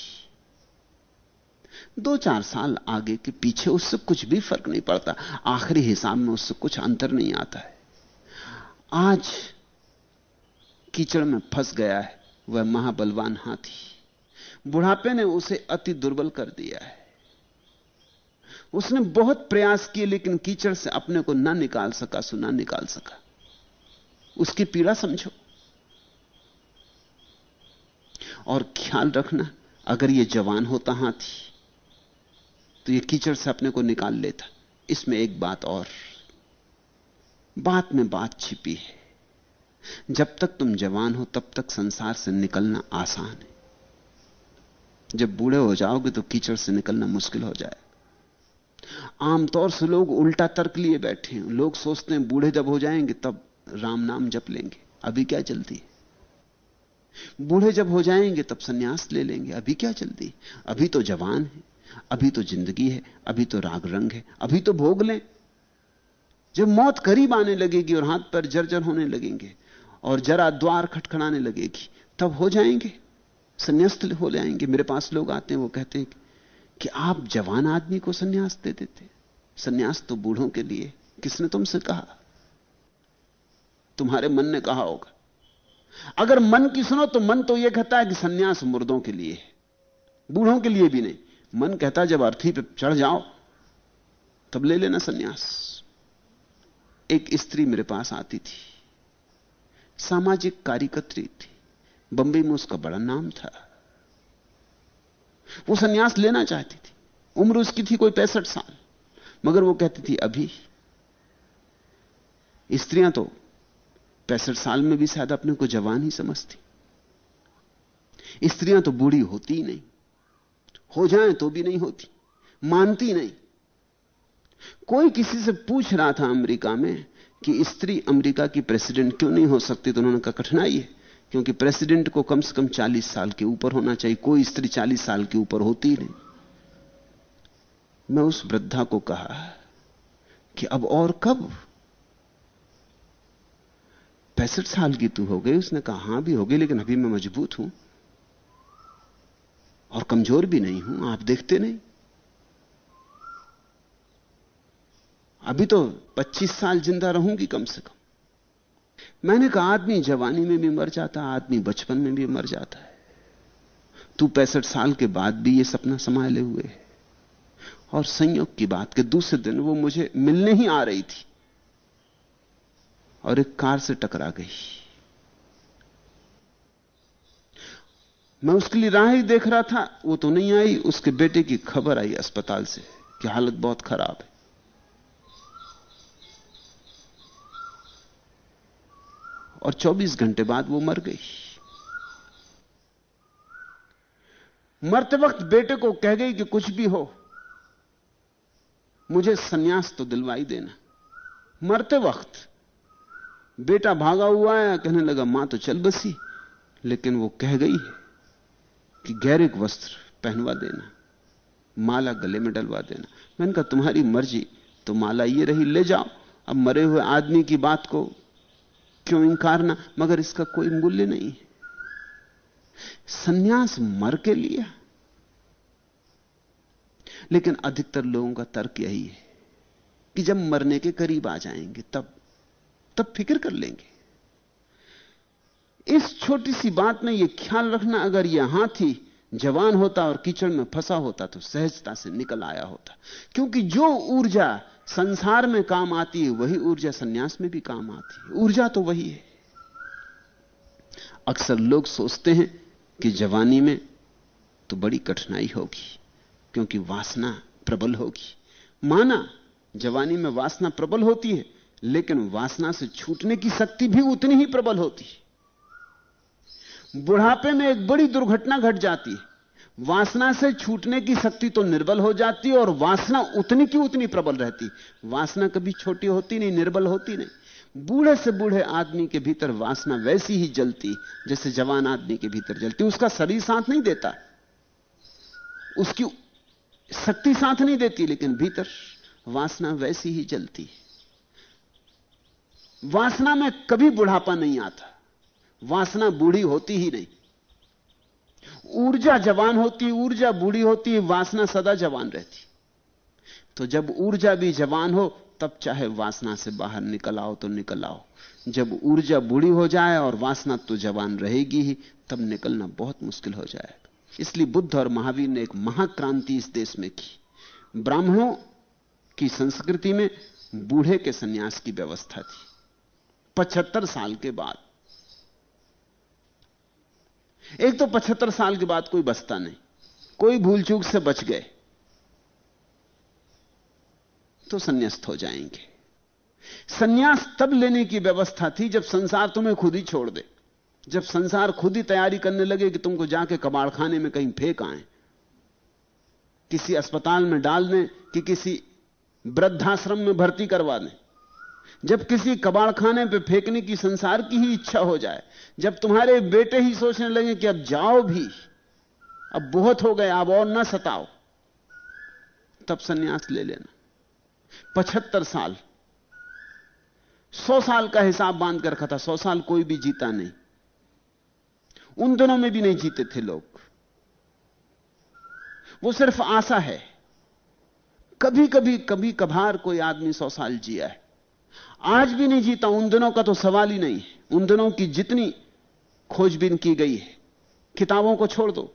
2-4 साल आगे के पीछे उससे कुछ भी फर्क नहीं पड़ता, आखिरी हिसाब में उससे कुछ अंतर नहीं आता है। आज कीचड़ में फंस गया है वह महाबलवान हाथी, बुढ़ापे ने उसे अति दुर्बल कर दिया है। उसने बहुत प्रयास किए लेकिन कीचड़ से अपने को ना निकाल सका, सुना निकाल सका। उसकी पीड़ा समझो और ख्याल रखना, अगर यह जवान होता हाथी तो यह कीचड़ से अपने को निकाल लेता। इसमें एक बात और, बात में बात छिपी है। जब तक तुम जवान हो तब तक संसार से निकलना आसान है। जब बूढ़े हो जाओगे तो कीचड़ से निकलना मुश्किल हो जाए। आमतौर से लोग उल्टा तर्क लिए बैठे हैं। लोग सोचते हैं बूढ़े जब हो जाएंगे तब राम नाम जप लेंगे, अभी क्या जल्दी है। बूढ़े जब हो जाएंगे तब सन्यास ले लेंगे, अभी क्या जल्दी। अभी तो जवान है, अभी तो जिंदगी है, अभी तो राग रंग है, अभी तो भोग लें। जब मौत करीब आने लगेगी और हाथ पैर जर्जर होने लगेंगे और जरा द्वार खटखड़ाने लगेगी तब हो जाएंगे, संन्यास्त हो जाएंगे। मेरे पास लोग आते हैं, वो कहते हैं कि आप जवान आदमी को सन्यास दे देते। सन्यास तो बूढ़ों के लिए। किसने तुमसे कहा? तुम्हारे मन ने कहा होगा। अगर मन की सुनो तो मन तो यह कहता है कि सन्यास मुर्दों के लिए है, बूढ़ों के लिए भी नहीं। मन कहता है जब अर्थी पे चढ़ जाओ तब ले लेना सन्यास। एक स्त्री मेरे पास आती थी, सामाजिक कार्यकर्त्री थी, बंबई में उसका बड़ा नाम था। वो सन्यास लेना चाहती थी, उम्र उसकी थी कोई 65 साल, मगर वो कहती थी अभी। स्त्रियां तो 65 साल में भी शायद अपने को जवान ही समझती। स्त्रियां तो बूढ़ी होती ही नहीं, हो जाएं तो भी नहीं होती, मानती नहीं। कोई किसी से पूछ रहा था अमेरिका में कि स्त्री अमेरिका की प्रेसिडेंट क्यों नहीं हो सकती, तो उन्होंने कहा कठिनाई है, क्योंकि प्रेसिडेंट को कम से कम 40 साल के ऊपर होना चाहिए। कोई स्त्री 40 साल के ऊपर होती ही नहीं। मैं उस वृद्धा को कहा कि अब और कब, 65 साल की तू हो गई? उसने कहा हां भी हो गई, लेकिन अभी मैं मजबूत हूं और कमजोर भी नहीं हूं, आप देखते नहीं। अभी तो 25 साल जिंदा रहूंगी कम से कम। मैंने कहा आदमी जवानी में भी मर जाता है, आदमी बचपन में भी मर जाता है। तू 65 साल के बाद भी ये सपना संभाले हुए है। और संयोग की बात के दूसरे दिन वो मुझे मिलने ही आ रही थी और एक कार से टकरा गई। मैं उसके लिए राह ही देख रहा था, वो तो नहीं आई। उसके बेटे की खबर आई अस्पताल से कि हालत बहुत खराब है। और 24 घंटे बाद वो मर गई। मरते वक्त बेटे को कह गई कि कुछ भी हो मुझे सन्यास तो दिलवाई देना। मरते वक्त बेटा भागा हुआ है, कहने लगा मां तो चल बसी, लेकिन वो कह गई है कि गैरिक वस्त्र पहनवा देना, माला गले में डलवा देना। मैंने कहा तुम्हारी मर्जी, तो माला ये रही, ले जाओ। अब मरे हुए आदमी की बात को क्यों इंकारना, मगर इसका कोई मूल्य नहीं है। सन्यास मर के लिया, लेकिन अधिकतर लोगों का तर्क यही है कि जब मरने के करीब आ जाएंगे तब फिक्र कर लेंगे। इस छोटी सी बात में यह ख्याल रखना, अगर यह हाथी जवान होता और कीचड़ में फंसा होता तो सहजता से निकल आया होता। क्योंकि जो ऊर्जा संसार में काम आती है वही ऊर्जा सन्यास में भी काम आती है। ऊर्जा तो वही है। अक्सर लोग सोचते हैं कि जवानी में तो बड़ी कठिनाई होगी क्योंकि वासना प्रबल होगी। माना जवानी में वासना प्रबल होती है, लेकिन वासना से छूटने की शक्ति भी उतनी ही प्रबल होती है। बुढ़ापे में एक बड़ी दुर्घटना घट जाती है, वासना से छूटने की शक्ति तो निर्बल हो जाती है और वासना उतनी की उतनी प्रबल रहती। वासना कभी छोटी होती नहीं, निर्बल होती नहीं। बूढ़े से बूढ़े आदमी के भीतर वासना वैसी ही जलती जैसे जवान आदमी के भीतर जलती। उसका शरीर साथ नहीं देता, उसकी शक्ति साथ नहीं देती, लेकिन भीतर वासना वैसी ही जलती। वासना में कभी बुढ़ापा नहीं आता, वासना बूढ़ी होती ही नहीं। ऊर्जा जवान होती, ऊर्जा बूढ़ी होती, वासना सदा जवान रहती। तो जब ऊर्जा भी जवान हो तब चाहे वासना से बाहर निकल आओ तो निकल आओ। जब ऊर्जा बूढ़ी हो जाए और वासना तो जवान रहेगी ही, तब निकलना बहुत मुश्किल हो जाएगा। इसलिए बुद्ध और महावीर ने एक महाक्रांति इस देश में की। ब्राह्मणों की संस्कृति में बूढ़े के सन्यास की व्यवस्था थी। 75 साल के बाद, एक तो 75 साल के बाद कोई बचता नहीं, कोई भूल चूक से बच गए तो संन्यास्त हो जाएंगे। संन्यास तब लेने की व्यवस्था थी जब संसार तुम्हें खुद ही छोड़ दे, जब संसार खुद ही तैयारी करने लगे कि तुमको जाके कबाड़खाने में कहीं फेंक आए, किसी अस्पताल में डाल दें कि किसी वृद्धाश्रम में भर्ती करवा दें। जब किसी कबाड़खाने पे फेंकने की संसार की ही इच्छा हो जाए, जब तुम्हारे बेटे ही सोचने लगे कि अब जाओ भी, अब बहुत हो गए, अब और ना सताओ, तब संन्यास ले लेना। 75 साल, 100 साल का हिसाब बांध कर रखा था। 100 साल कोई भी जीता नहीं, उन दिनों में भी नहीं जीते थे लोग। वो सिर्फ आशा है। कभी कभी कभी कभार कोई आदमी 100 साल जिया है, आज भी नहीं जीता। उन दिनों का तो सवाल ही नहीं है। उन दिनों की जितनी खोजबीन की गई है, किताबों को छोड़ दो,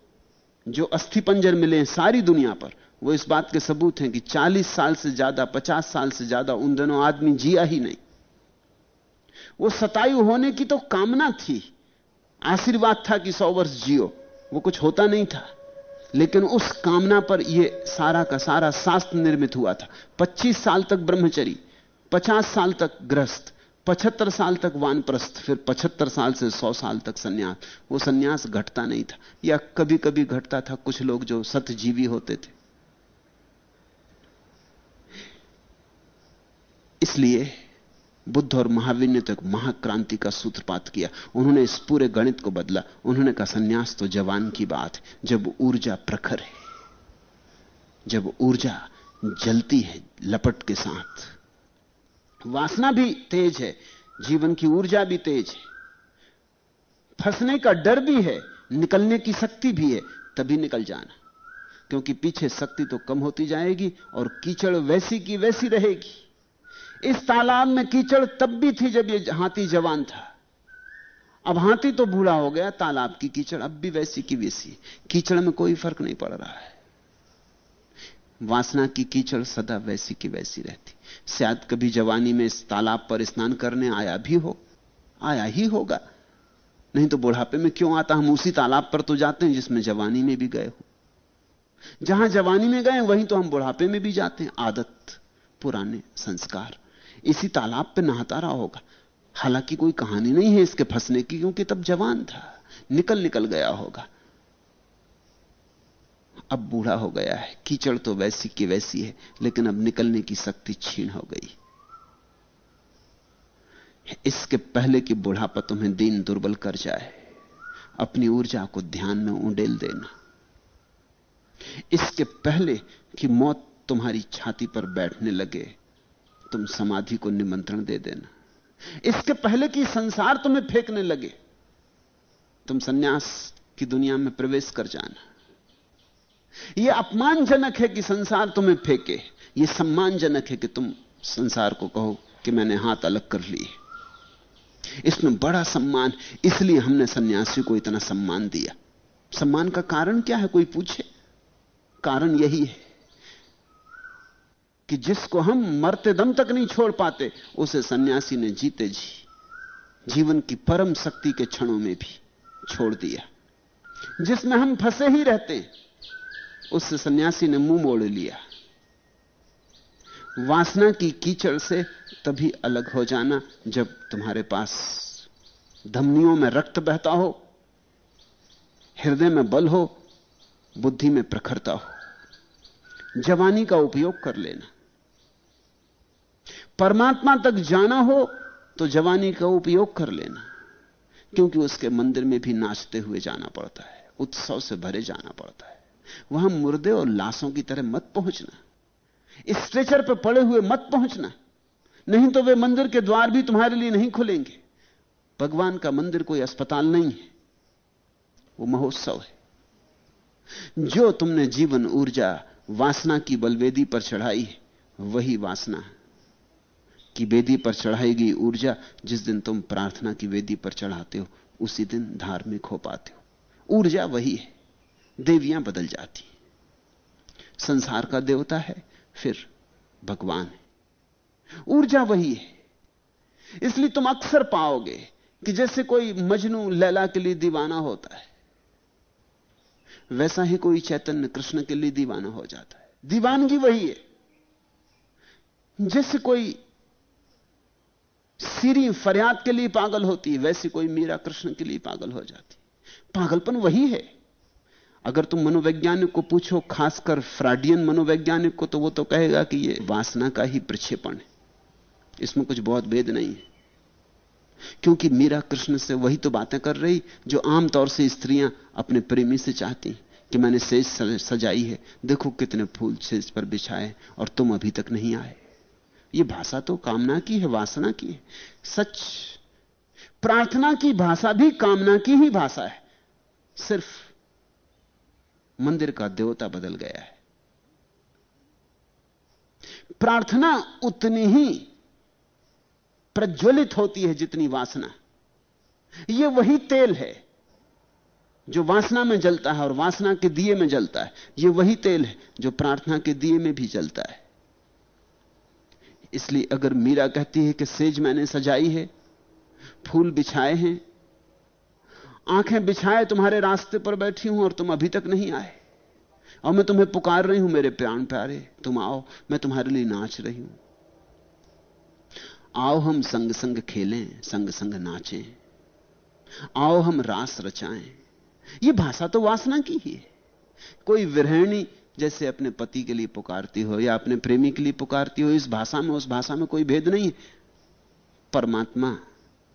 जो अस्थि पंजर मिले हैं सारी दुनिया पर, वो इस बात के सबूत हैं कि 40 साल से ज्यादा, 50 साल से ज्यादा उन दिनों आदमी जिया ही नहीं। वो शतायु होने की तो कामना थी, आशीर्वाद था कि 100 वर्ष जियो, वो कुछ होता नहीं था, लेकिन उस कामना पर यह सारा का सारा शास्त्र निर्मित हुआ था। 25 साल तक ब्रह्मचरी, 50 साल तक गृहस्थ, 75 साल तक वानप्रस्थ, फिर 75 साल से 100 साल तक सन्यास। वो सन्यास घटता नहीं था, या कभी कभी घटता था। कुछ लोग जो सतजीवी होते थे। इसलिए बुद्ध और महावीर ने तो एक महाक्रांति का सूत्रपात किया। उन्होंने इस पूरे गणित को बदला। उन्होंने कहा सन्यास तो जवान की बात है, जब ऊर्जा प्रखर है, जब ऊर्जा जलती है लपट के साथ। वासना भी तेज है, जीवन की ऊर्जा भी तेज है, फंसने का डर भी है, निकलने की शक्ति भी है, तभी निकल जाना, क्योंकि पीछे शक्ति तो कम होती जाएगी और कीचड़ वैसी की वैसी रहेगी। इस तालाब में कीचड़ तब भी थी जब ये हाथी जवान था, अब हाथी तो बूढ़ा हो गया, तालाब की कीचड़ अब भी वैसी की वैसी। कीचड़ में कोई फर्क नहीं पड़ रहा है। वासना की कीचड़ सदा वैसी की वैसी रहती। शायद कभी जवानी में इस तालाब पर स्नान करने आया भी हो, आया ही होगा, नहीं तो बुढ़ापे में क्यों आता। हम उसी तालाब पर तो जाते हैं जिसमें जवानी में भी गए हो। जहां जवानी में गए वहीं तो हम बुढ़ापे में भी जाते हैं। आदत, पुराने संस्कार, इसी तालाब पे नहाता रहा होगा। हालांकि कोई कहानी नहीं है इसके फंसने की, क्योंकि तब जवान था, निकल गया होगा। अब बूढ़ा हो गया है, कीचड़ तो वैसी की वैसी है, लेकिन अब निकलने की शक्ति छीन हो गई। इसके पहले कि बुढ़ापा तुम्हें दीन दुर्बल कर जाए, अपनी ऊर्जा को ध्यान में उंडेल देना। इसके पहले कि मौत तुम्हारी छाती पर बैठने लगे, तुम समाधि को निमंत्रण दे देना। इसके पहले कि संसार तुम्हें फेंकने लगे, तुम सन्यास की दुनिया में प्रवेश कर जाना। यह अपमानजनक है कि संसार तुम्हें फेंके, यह सम्मानजनक है कि तुम संसार को कहो कि मैंने हाथ अलग कर लिए। इसमें बड़ा सम्मान, इसलिए हमने सन्यासी को इतना सम्मान दिया। सम्मान का कारण क्या है, कोई पूछे? कारण यही है कि जिसको हम मरते दम तक नहीं छोड़ पाते, उसे सन्यासी ने जीते जी जीवन की परम शक्ति के क्षणों में भी छोड़ दिया। जिसमें हम फंसे ही रहते, उससे सन्यासी ने मुंह मोड़ लिया। वासना की कीचड़ से तभी अलग हो जाना जब तुम्हारे पास धमनियों में रक्त बहता हो, हृदय में बल हो, बुद्धि में प्रखरता हो। जवानी का उपयोग कर लेना। परमात्मा तक जाना हो तो जवानी का उपयोग कर लेना, क्योंकि उसके मंदिर में भी नाचते हुए जाना पड़ता है, उत्सव से भरे जाना पड़ता है। वहां मुर्दे और लाशों की तरह मत पहुंचना, स्ट्रेचर पर पड़े हुए मत पहुंचना, नहीं तो वे मंदिर के द्वार भी तुम्हारे लिए नहीं खुलेंगे। भगवान का मंदिर कोई अस्पताल नहीं है, वो महोत्सव है। जो तुमने जीवन ऊर्जा वासना की बलवेदी पर चढ़ाई है, वही वासना की वेदी पर चढ़ाई गई ऊर्जा जिस दिन तुम प्रार्थना की वेदी पर चढ़ाते हो, उसी दिन धार्मिक हो पाते हो। ऊर्जा वही है, देवियां बदल जाती। संसार का देवता है, फिर भगवान है। ऊर्जा वही है। इसलिए तुम अक्सर पाओगे कि जैसे कोई मजनू लैला के लिए दीवाना होता है, वैसा ही कोई चैतन्य कृष्ण के लिए दीवाना हो जाता है। दीवानगी वही है। जैसे कोई सीरी फरियाद के लिए पागल होती है, वैसी कोई मीरा कृष्ण के लिए पागल हो जाती। पागलपन वही है। अगर तुम मनोवैज्ञानिक को पूछो, खासकर फ्राडियन मनोवैज्ञानिक को, तो वो तो कहेगा कि ये वासना का ही प्रक्षेपण है, इसमें कुछ बहुत भेद नहीं है। क्योंकि मीरा कृष्ण से वही तो बातें कर रही जो आमतौर से स्त्रियां अपने प्रेमी से चाहती कि मैंने सेज सजाई है, देखो कितने फूल सेज पर बिछाए और तुम अभी तक नहीं आए। ये भाषा तो कामना की है, वासना की है। सच प्रार्थना की भाषा भी कामना की ही भाषा है, सिर्फ मंदिर का देवता बदल गया है। प्रार्थना उतनी ही प्रज्वलित होती है जितनी वासना। यह वही तेल है जो वासना में जलता है और वासना के दिए में जलता है। यह वही तेल है जो प्रार्थना के दिए में भी जलता है। इसलिए अगर मीरा कहती है कि सेज मैंने सजाई है, फूल बिछाए हैं, आंखें बिछाए तुम्हारे रास्ते पर बैठी हूं और तुम अभी तक नहीं आए, और मैं तुम्हें पुकार रही हूं मेरे प्राण प्यारे, तुम आओ, मैं तुम्हारे लिए नाच रही हूं, आओ हम संग संग खेलें, संग संग नाचें, आओ हम रास रचाएं। यह भाषा तो वासना की ही है। कोई विरहिणी जैसे अपने पति के लिए पुकारती हो या अपने प्रेमी के लिए पुकारती हो, इस भाषा में उस भाषा में कोई भेद नहीं है। परमात्मा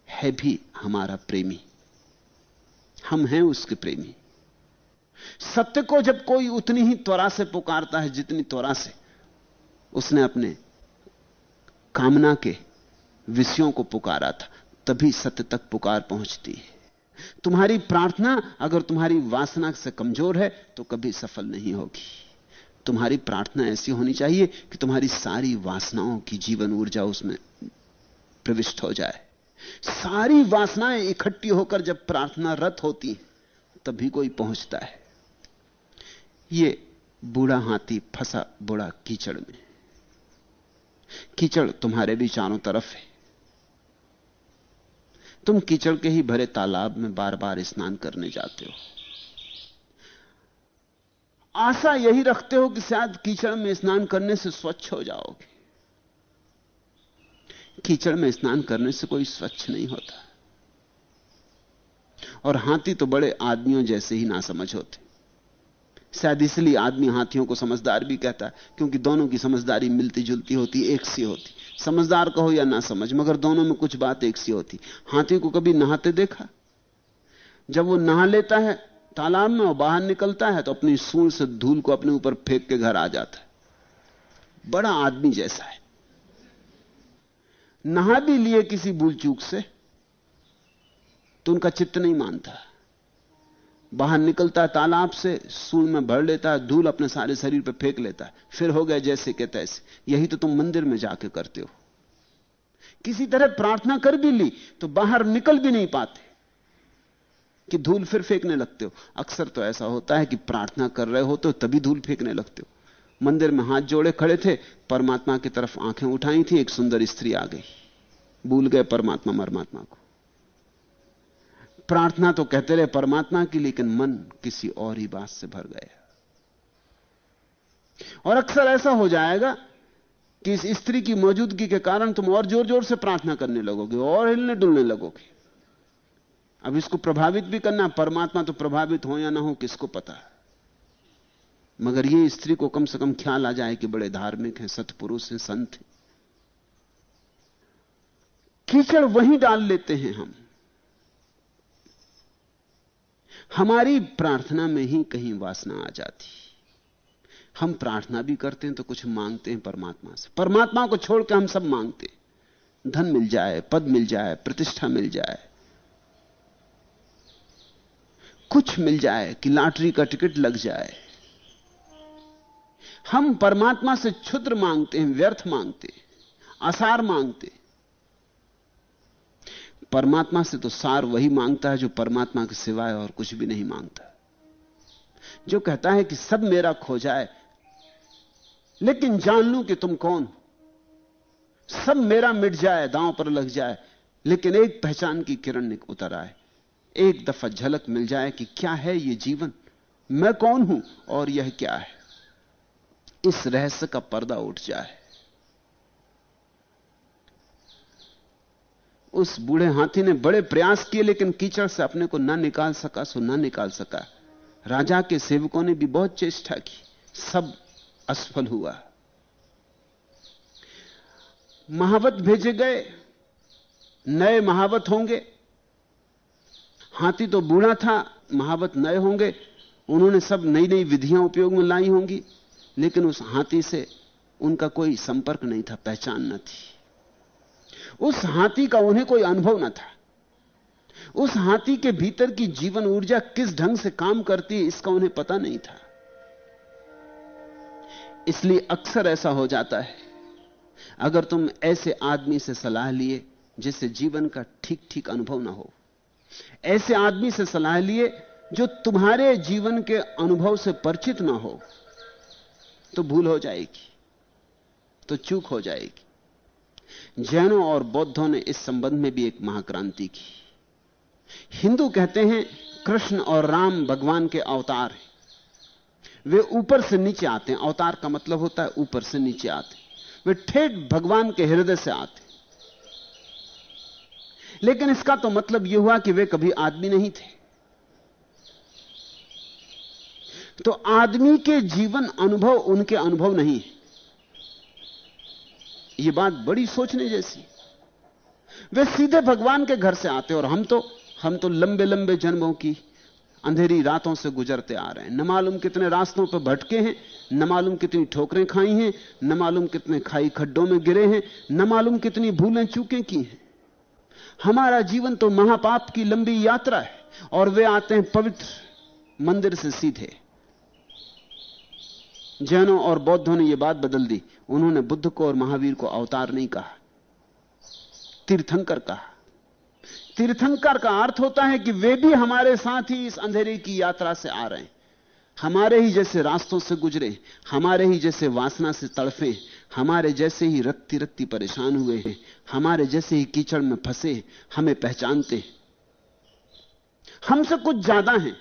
है भी हमारा प्रेमी, हम हैं उसके प्रेमी। सत्य को जब कोई उतनी ही त्वरा से पुकारता है जितनी त्वरा से उसने अपने कामना के विषयों को पुकारा था, तभी सत्य तक पुकार पहुंचती है। तुम्हारी प्रार्थना अगर तुम्हारी वासना से कमजोर है तो कभी सफल नहीं होगी। तुम्हारी प्रार्थना ऐसी होनी चाहिए कि तुम्हारी सारी वासनाओं की जीवन ऊर्जा उसमें प्रविष्ट हो जाए। सारी वासनाएं इकट्ठी होकर जब प्रार्थना रत होती तभी कोई पहुंचता है। ये बूढ़ा हाथी फंसा बूढ़ा कीचड़ में। कीचड़ तुम्हारे भी चारों तरफ है। तुम कीचड़ के ही भरे तालाब में बार बार स्नान करने जाते हो। आशा यही रखते हो कि शायद कीचड़ में स्नान करने से स्वच्छ हो जाओगे। कीचड़ में स्नान करने से कोई स्वच्छ नहीं होता। और हाथी तो बड़े आदमियों जैसे ही ना समझ होते। शायद इसलिए आदमी हाथियों को समझदार भी कहता है, क्योंकि दोनों की समझदारी मिलती जुलती होती, एक सी होती। समझदार कहो या ना समझ, मगर दोनों में कुछ बात एक सी होती। हाथी को कभी नहाते देखा? जब वो नहा लेता है तालाब में और बाहर निकलता है तो अपनी सूंड से धूल को अपने ऊपर फेंक के घर आ जाता है। बड़ा आदमी जैसा है। नहा भी लिए किसी भूल चूक से तो उनका चित्त नहीं मानता। बाहर निकलता है तालाब से, सूंड में भर लेता है, धूल अपने सारे शरीर पर फेंक लेता है, फिर हो गए जैसे के तैसे। यही तो तुम मंदिर में जाके करते हो। किसी तरह प्रार्थना कर भी ली तो बाहर निकल भी नहीं पाते कि धूल फिर फेंकने लगते हो। अक्सर तो ऐसा होता है कि प्रार्थना कर रहे हो तो तभी धूल फेंकने लगते हो। मंदिर में हाथ जोड़े खड़े थे, परमात्मा की तरफ आंखें उठाई थी, एक सुंदर स्त्री आ गई, भूल गए परमात्मा मरमात्मा को। प्रार्थना तो कहते रहे परमात्मा की, लेकिन मन किसी और ही बात से भर गया। और अक्सर ऐसा हो जाएगा कि इस स्त्री की मौजूदगी के कारण तुम और जोर जोर से प्रार्थना करने लगोगे और हिलने डुलने लगोगे। अब इसको प्रभावित भी करना, परमात्मा तो प्रभावित हो या ना हो किसको पता, मगर ये स्त्री को कम से कम ख्याल आ जाए कि बड़े धार्मिक हैं, सत्पुरुष हैं, संत हैं। कीचड़ वहीं डाल लेते हैं हम। हमारी प्रार्थना में ही कहीं वासना आ जाती। हम प्रार्थना भी करते हैं तो कुछ मांगते हैं परमात्मा से। परमात्मा को छोड़ के हम सब मांगते हैं, धन मिल जाए, पद मिल जाए, प्रतिष्ठा मिल जाए, कुछ मिल जाए, कि लॉटरी का टिकट लग जाए। हम परमात्मा से क्षुद्र मांगते हैं, व्यर्थ मांगते हैं, असार मांगते हैं। परमात्मा से तो सार वही मांगता है जो परमात्मा के सिवाय और कुछ भी नहीं मांगता, जो कहता है कि सब मेरा खो जाए लेकिन जान लूं कि तुम कौन हो, सब मेरा मिट जाए, दांव पर लग जाए, लेकिन एक पहचान की किरण उतर आए, एक दफा झलक मिल जाए कि क्या है ये जीवन, मैं कौन हूं और यह क्या है। इस रहस्य का पर्दा उठ जाए। उस बूढ़े हाथी ने बड़े प्रयास किए लेकिन कीचड़ से अपने को ना निकाल सका, सो ना निकाल सका। राजा के सेवकों ने भी बहुत चेष्टा की, सब असफल हुआ। महावत भेजे गए, नए महावत होंगे। हाथी तो बूढ़ा था, महावत नए होंगे, उन्होंने सब नई नई विधियां उपयोग में लाई होंगी, लेकिन उस हाथी से उनका कोई संपर्क नहीं था, पहचान न थी। उस हाथी का उन्हें कोई अनुभव न था। उस हाथी के भीतर की जीवन ऊर्जा किस ढंग से काम करती है इसका उन्हें पता नहीं था। इसलिए अक्सर ऐसा हो जाता है, अगर तुम ऐसे आदमी से सलाह लिए जिससे जीवन का ठीक ठीक अनुभव ना हो, ऐसे आदमी से सलाह लिए जो तुम्हारे जीवन के अनुभव से परिचित ना हो, तो भूल हो जाएगी, तो चूक हो जाएगी। जैनों और बौद्धों ने इस संबंध में भी एक महाक्रांति की। हिंदू कहते हैं कृष्ण और राम भगवान के अवतार हैं, वे ऊपर से नीचे आते हैं। अवतार का मतलब होता है ऊपर से नीचे आते, वे ठेठ भगवान के हृदय से आते। लेकिन इसका तो मतलब यह हुआ कि वे कभी आदमी नहीं थे। तो आदमी के जीवन अनुभव उनके अनुभव नहीं है। यह बात बड़ी सोचने जैसी। वे सीधे भगवान के घर से आते, और हम तो लंबे लंबे जन्मों की अंधेरी रातों से गुजरते आ रहे हैं। न मालूम कितने रास्तों पर भटके हैं, न मालूम कितनी ठोकरें खाई हैं, न मालूम कितने खाई खड्डों में गिरे हैं, न मालूम कितनी भूलें चूकें की हैं। हमारा जीवन तो महापाप की लंबी यात्रा है, और वे आते हैं पवित्र मंदिर से सीधे। जैनों और बौद्धों ने यह बात बदल दी। उन्होंने बुद्ध को और महावीर को अवतार नहीं कहा, तीर्थंकर कहा। तीर्थंकर का अर्थ होता है कि वे भी हमारे साथ ही इस अंधेरे की यात्रा से आ रहे हैं, हमारे ही जैसे रास्तों से गुजरे, हमारे ही जैसे वासना से तड़फे, हमारे जैसे ही रत्ती रत्ती परेशान हुए हैं, हमारे जैसे ही कीचड़ में फंसे, हमें पहचानते हैं। हमसे कुछ ज्यादा हैं,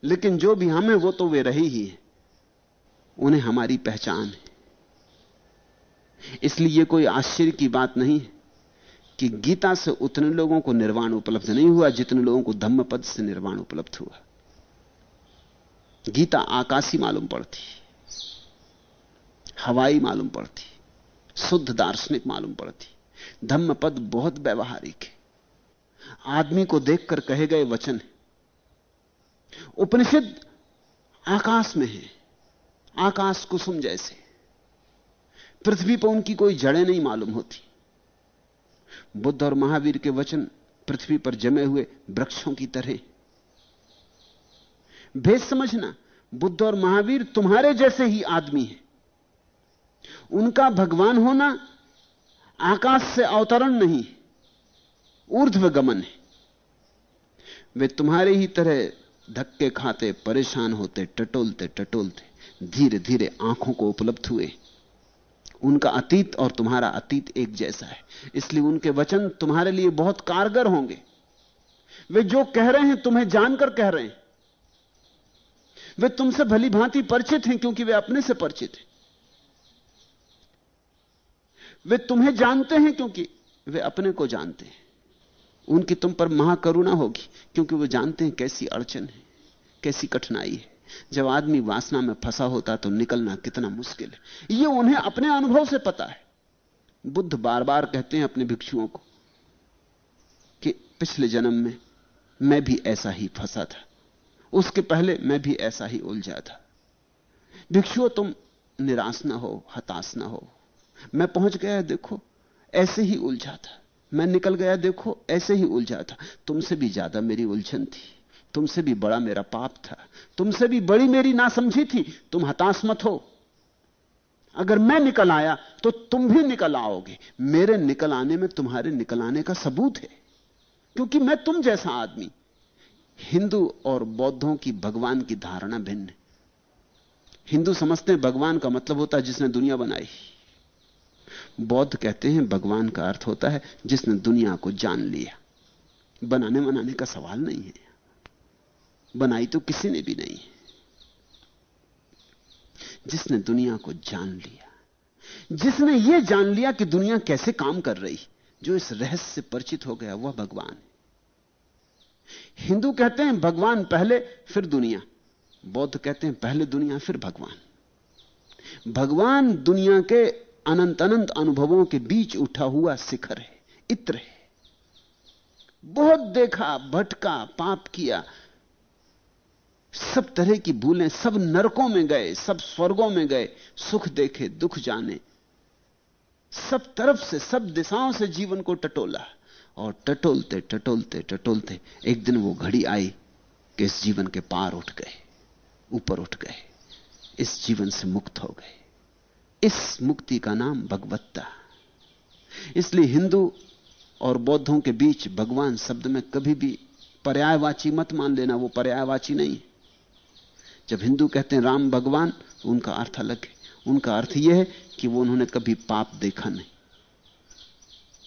लेकिन जो भी हमें वो तो वे रहे ही हैं, उन्हें हमारी पहचान है। इसलिए कोई आश्चर्य की बात नहीं है कि गीता से उतने लोगों को निर्वाण उपलब्ध नहीं हुआ जितने लोगों को धम्मपद से निर्वाण उपलब्ध हुआ। गीता आकाशी मालूम पड़ती, हवाई मालूम पड़ती, शुद्ध दार्शनिक मालूम पड़ती। धम्मपद बहुत व्यवहारिक है, आदमी को देखकर कहे गए वचन है। उपनिषद आकाश में है, आकाश कुसुम जैसे। पृथ्वी पर उनकी कोई जड़ें नहीं मालूम होती। बुद्ध और महावीर के वचन पृथ्वी पर जमे हुए वृक्षों की तरह। भेद समझना, बुद्ध और महावीर तुम्हारे जैसे ही आदमी हैं। उनका भगवान होना आकाश से अवतरण नहीं, ऊर्ध्वगमन है। वे तुम्हारे ही तरह धक्के खाते, परेशान होते, टटोलते टटोलते धीरे धीरे आंखों को उपलब्ध हुए। उनका अतीत और तुम्हारा अतीत एक जैसा है, इसलिए उनके वचन तुम्हारे लिए बहुत कारगर होंगे। वे जो कह रहे हैं तुम्हें जानकर कह रहे हैं। वे तुमसे भली भांति परिचित हैं क्योंकि वे अपने से परिचित हैं। वे तुम्हें जानते हैं क्योंकि वे अपने को जानते हैं। उनकी तुम पर महाकरुणा होगी क्योंकि वे जानते हैं कैसी अड़चन है, कैसी कठिनाई है। जब आदमी वासना में फंसा होता तो निकलना कितना मुश्किल है, यह उन्हें अपने अनुभव से पता है। बुद्ध बार बार कहते हैं अपने भिक्षुओं को कि पिछले जन्म में मैं भी ऐसा ही फंसा था, उसके पहले मैं भी ऐसा ही उलझा था। भिक्षुओं, तुम निराश ना हो, हताश ना हो। मैं पहुंच गया देखो, ऐसे ही उलझा था। मैं निकल गया देखो, ऐसे ही उलझा था। तुमसे भी ज्यादा मेरी उलझन थी, तुमसे भी बड़ा मेरा पाप था, तुमसे भी बड़ी मेरी नासमझी थी। तुम हताश मत हो, अगर मैं निकल आया तो तुम भी निकल आओगे। मेरे निकल आने में तुम्हारे निकल आने का सबूत है, क्योंकि मैं तुम जैसा आदमी। हिंदू और बौद्धों की भगवान की धारणा भिन्न है। हिंदू समझते हैं भगवान का मतलब होता है जिसने दुनिया बनाई। बौद्ध कहते हैं भगवान का अर्थ होता है जिसने दुनिया को जान लिया। बनाने बनाने का सवाल नहीं है, बनाई तो किसी ने भी नहीं है। जिसने दुनिया को जान लिया, जिसने यह जान लिया कि दुनिया कैसे काम कर रही, जो इस रहस्य से परिचित हो गया, वह भगवान है। हिंदू कहते हैं भगवान पहले फिर दुनिया, बौद्ध कहते हैं पहले दुनिया फिर भगवान। भगवान दुनिया के अनंत अनंत अनुभवों के बीच उठा हुआ शिखर है, इत्र है। बहुत देखा, भटका, पाप किया, सब तरह की भूलें, सब नरकों में गए, सब स्वर्गों में गए, सुख देखे, दुख जाने, सब तरफ से, सब दिशाओं से जीवन को टटोला। और टटोलते टटोलते टटोलते एक दिन वो घड़ी आई कि इस जीवन के पार उठ गए, ऊपर उठ गए, इस जीवन से मुक्त हो गए। इस मुक्ति का नाम भगवत्ता। इसलिए हिंदू और बौद्धों के बीच भगवान शब्द में कभी भी पर्यायवाची मत मान लेना, वो पर्यायवाची नहीं है। जब हिंदू कहते हैं राम भगवान, तो उनका अर्थ अलग है। उनका अर्थ यह है कि वो उन्होंने कभी पाप देखा नहीं,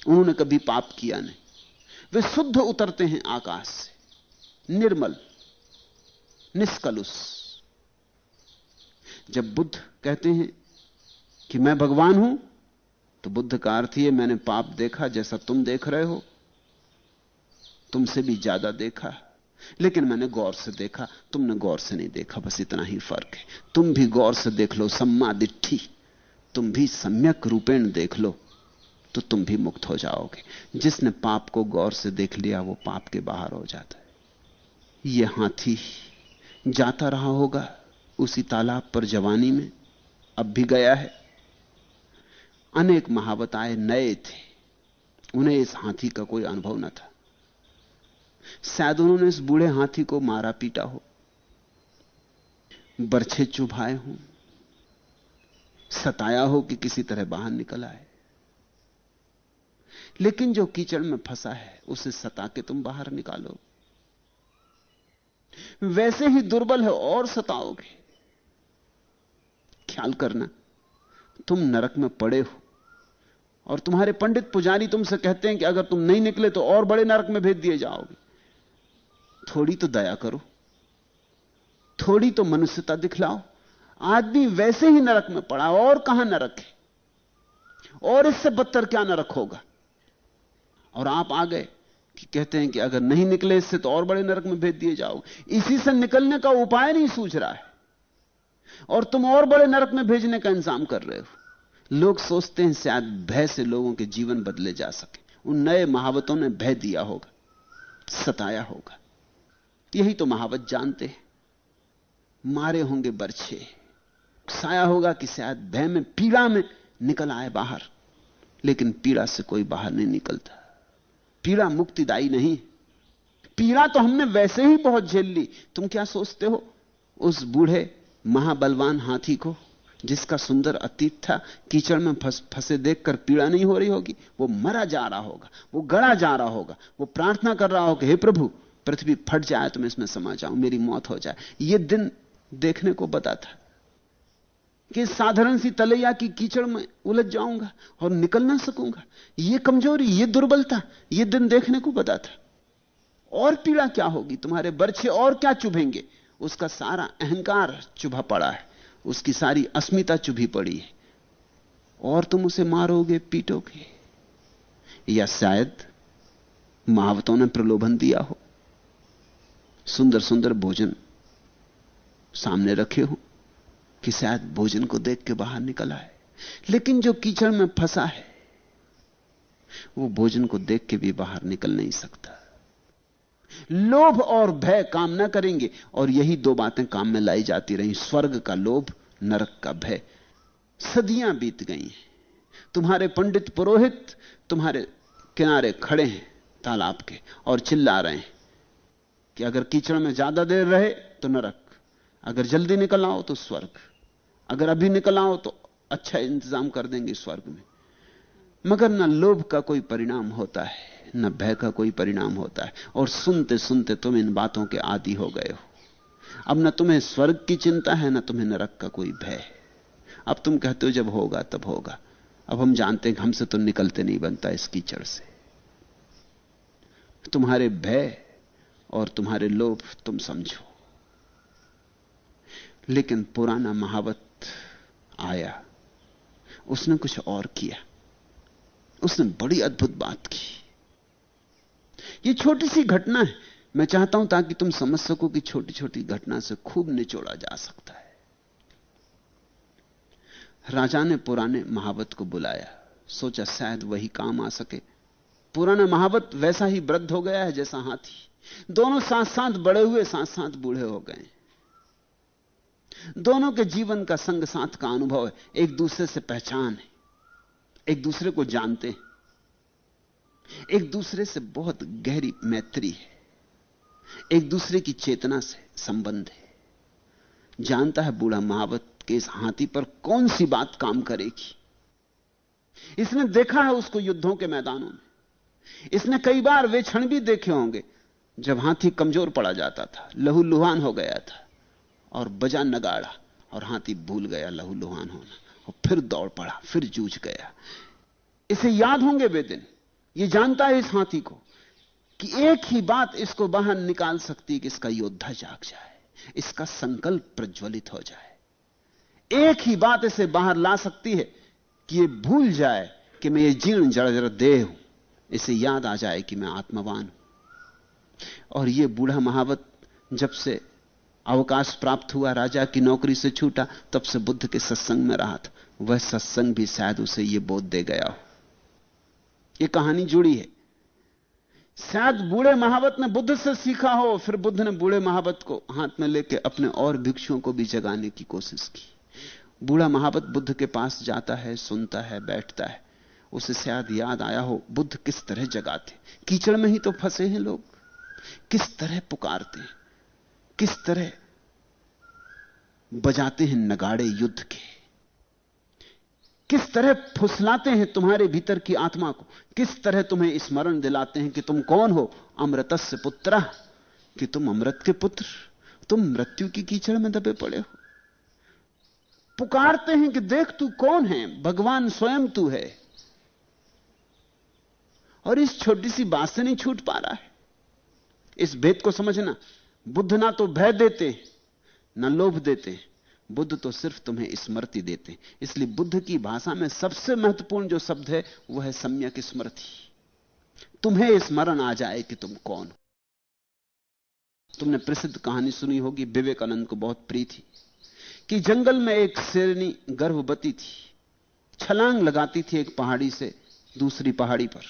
उन्होंने कभी पाप किया नहीं। वे शुद्ध उतरते हैं आकाश से, निर्मल, निष्कलुष। जब बुद्ध कहते हैं कि मैं भगवान हूं, तो बुद्ध का अर्थ यह, मैंने पाप देखा जैसा तुम देख रहे हो, तुमसे भी ज्यादा देखा, लेकिन मैंने गौर से देखा, तुमने गौर से नहीं देखा, बस इतना ही फर्क है। तुम भी गौर से देख लो, सम्मा दिट्ठी, तुम भी सम्यक रूपेण देख लो, तो तुम भी मुक्त हो जाओगे। जिसने पाप को गौर से देख लिया, वो पाप के बाहर हो जाता है। यह हाथी जाता रहा होगा उसी तालाब पर जवानी में, अब भी गया है। अनेक महावत आए, नए थे, उन्हें इस हाथी का कोई अनुभव न था। शायद उन्होंने इस बूढ़े हाथी को मारा पीटा हो, बरछे चुभाए हो, सताया हो कि किसी तरह बाहर निकल आए। लेकिन जो कीचड़ में फंसा है, उसे सता के तुम बाहर निकालो, वैसे ही दुर्बल है और सताओगे। ख्याल करना, तुम नरक में पड़े हो और तुम्हारे पंडित पुजारी तुमसे कहते हैं कि अगर तुम नहीं निकले तो और बड़े नरक में भेज दिए जाओगे। थोड़ी तो दया करो, थोड़ी तो मनुष्यता दिखलाओ। आदमी वैसे ही नरक में पड़ा, और कहां नरक है, और इससे बदतर क्या नरक होगा। और आप आ गए कि कहते हैं कि अगर नहीं निकले इससे तो और बड़े नरक में भेज दिए जाओगे। इसी से निकलने का उपाय नहीं सूझ रहा है, और तुम और बड़े नरक में भेजने का इंतजाम कर रहे हो। लोग सोचते हैं शायद भय से लोगों के जीवन बदले जा सके। उन नए महावतों ने भय दिया होगा, सताया होगा। यही तो महावत जानते हैं। मारे होंगे बरछे, साया होगा कि शायद भय में, पीड़ा में निकल आए बाहर, लेकिन पीड़ा से कोई बाहर नहीं निकलता। पीड़ा मुक्तिदायी नहीं। पीड़ा तो हमने वैसे ही बहुत झेल ली। तुम क्या सोचते हो उस बूढ़े महाबलवान हाथी को, जिसका सुंदर अतीत था, कीचड़ में फंसे देखकर पीड़ा नहीं हो रही होगी? वो मरा जा रहा होगा, वो गड़ा जा रहा होगा, वो प्रार्थना कर रहा होगा, हे प्रभु पृथ्वी फट जाए तो मैं इसमें समा जाऊं, मेरी मौत हो जाए। ये दिन देखने को बता था कि साधारण सी तलैया की कीचड़ में उलझ जाऊंगा और निकल ना सकूंगा। ये कमजोरी, ये दुर्बलता, ये दिन देखने को बता था। और पीड़ा क्या होगी? तुम्हारे बरछे और क्या चुभेंगे? उसका सारा अहंकार चुभा पड़ा है, उसकी सारी अस्मिता चुभी पड़ी है, और तुम उसे मारोगे, पीटोगे। या शायद महावतों ने प्रलोभन दिया हो, सुंदर सुंदर भोजन सामने रखे हो कि शायद भोजन को देख के बाहर निकल आए। लेकिन जो कीचड़ में फंसा है, वो भोजन को देख के भी बाहर निकल नहीं सकता। लोभ और भय काम ना करेंगे, और यही दो बातें काम में लाई जाती रही, स्वर्ग का लोभ, नरक का भय। सदियां बीत गई हैं, तुम्हारे पंडित पुरोहित तुम्हारे किनारे खड़े हैं तालाब के और चिल्ला रहे हैं कि अगर कीचड़ में ज्यादा देर रहे तो नरक, अगर जल्दी निकल आओ तो स्वर्ग, अगर अभी निकल आओ तो अच्छा इंतजाम कर देंगे स्वर्ग में। मगर न लोभ का कोई परिणाम होता है, न भय का कोई परिणाम होता है। और सुनते सुनते तुम इन बातों के आदी हो गए हो। अब न तुम्हें स्वर्ग की चिंता है, न तुम्हें नरक का कोई भय है। अब तुम कहते हो जब होगा तब होगा। अब हम जानते हैं कि हमसे तो निकलते नहीं बनता इस कीचड़ से। तुम्हारे भय और तुम्हारे लोभ तुम समझो। लेकिन पुराना महावत आया, उसने कुछ और किया। उसने बड़ी अद्भुत बात की। यह छोटी सी घटना है, मैं चाहता हूं ताकि तुम समझ सको कि छोटी छोटी घटना से खूब निचोड़ा जा सकता है। राजा ने पुराने महावत को बुलाया, सोचा शायद वही काम आ सके। पुराना महावत वैसा ही वृद्ध हो गया है जैसा हाथी। दोनों साथ साथ बड़े हुए, साथ साथ बूढ़े हो गए। दोनों के जीवन का संग साथ का अनुभव है, एक दूसरे से पहचान है, एक दूसरे को जानते हैं, एक दूसरे से बहुत गहरी मैत्री है, एक दूसरे की चेतना से संबंध है। जानता है बूढ़ा महावत कि इस हाथी पर कौन सी बात काम करेगी। इसने देखा है उसको युद्धों के मैदानों में। इसने कई बार वे क्षण भी देखे होंगे जब हाथी कमजोर पड़ा जाता था, लहूलुहान हो गया था, और बजा नगाड़ा और हाथी भूल गया लहूलुहान होना, और फिर दौड़ पड़ा, फिर जूझ गया। इसे याद होंगे वे दिन। ये जानता है इस हाथी को कि एक ही बात इसको बाहर निकाल सकती है कि इसका योद्धा जाग जाए, इसका संकल्प प्रज्वलित हो जाए। एक ही बात इसे बाहर ला सकती है कि ये भूल जाए कि मैं ये जीर्ण जर्जर देह हूं, इसे याद आ जाए कि मैं आत्मवान हूं। और ये बूढ़ा महावत जब से अवकाश प्राप्त हुआ, राजा की नौकरी से छूटा, तब से बुद्ध के सत्संग में रहा था। वह सत्संग भी शायद उसे यह बोध दे गया हो। यह कहानी जुड़ी है। शायद बूढ़े महावत ने बुद्ध से सीखा हो, फिर बुद्ध ने बूढ़े महावत को हाथ में लेके अपने और भिक्षुओं को भी जगाने की कोशिश की। बूढ़ा महावत बुद्ध के पास जाता है, सुनता है, बैठता है। उसे शायद याद आया हो बुद्ध किस तरह जगाते। कीचड़ में ही तो फंसे हैं लोग, किस तरह पुकारते हैं, किस तरह बजाते हैं नगाड़े युद्ध के, किस तरह फुसलाते हैं तुम्हारे भीतर की आत्मा को, किस तरह तुम्हें स्मरण दिलाते हैं कि तुम कौन हो। अमृतस्य पुत्रः, कि तुम अमृत के पुत्र, तुम मृत्यु की कीचड़ में दबे पड़े हो। पुकारते हैं कि देख तू कौन है, भगवान स्वयं तू है। और इस छोटी सी बात से नहीं छूट पा रहा है। इस भेद को समझना। बुद्ध ना तो भय देते ना लोभ देते, बुद्ध तो सिर्फ तुम्हें स्मृति देते। इसलिए बुद्ध की भाषा में सबसे महत्वपूर्ण जो शब्द है वह है सम्यक स्मृति। तुम्हें स्मरण आ जाए कि तुम कौन हो। तुमने प्रसिद्ध कहानी सुनी होगी, विवेकानंद को बहुत प्रिय थी, कि जंगल में एक शेरनी गर्भवती थी, छलांग लगाती थी एक पहाड़ी से दूसरी पहाड़ी पर,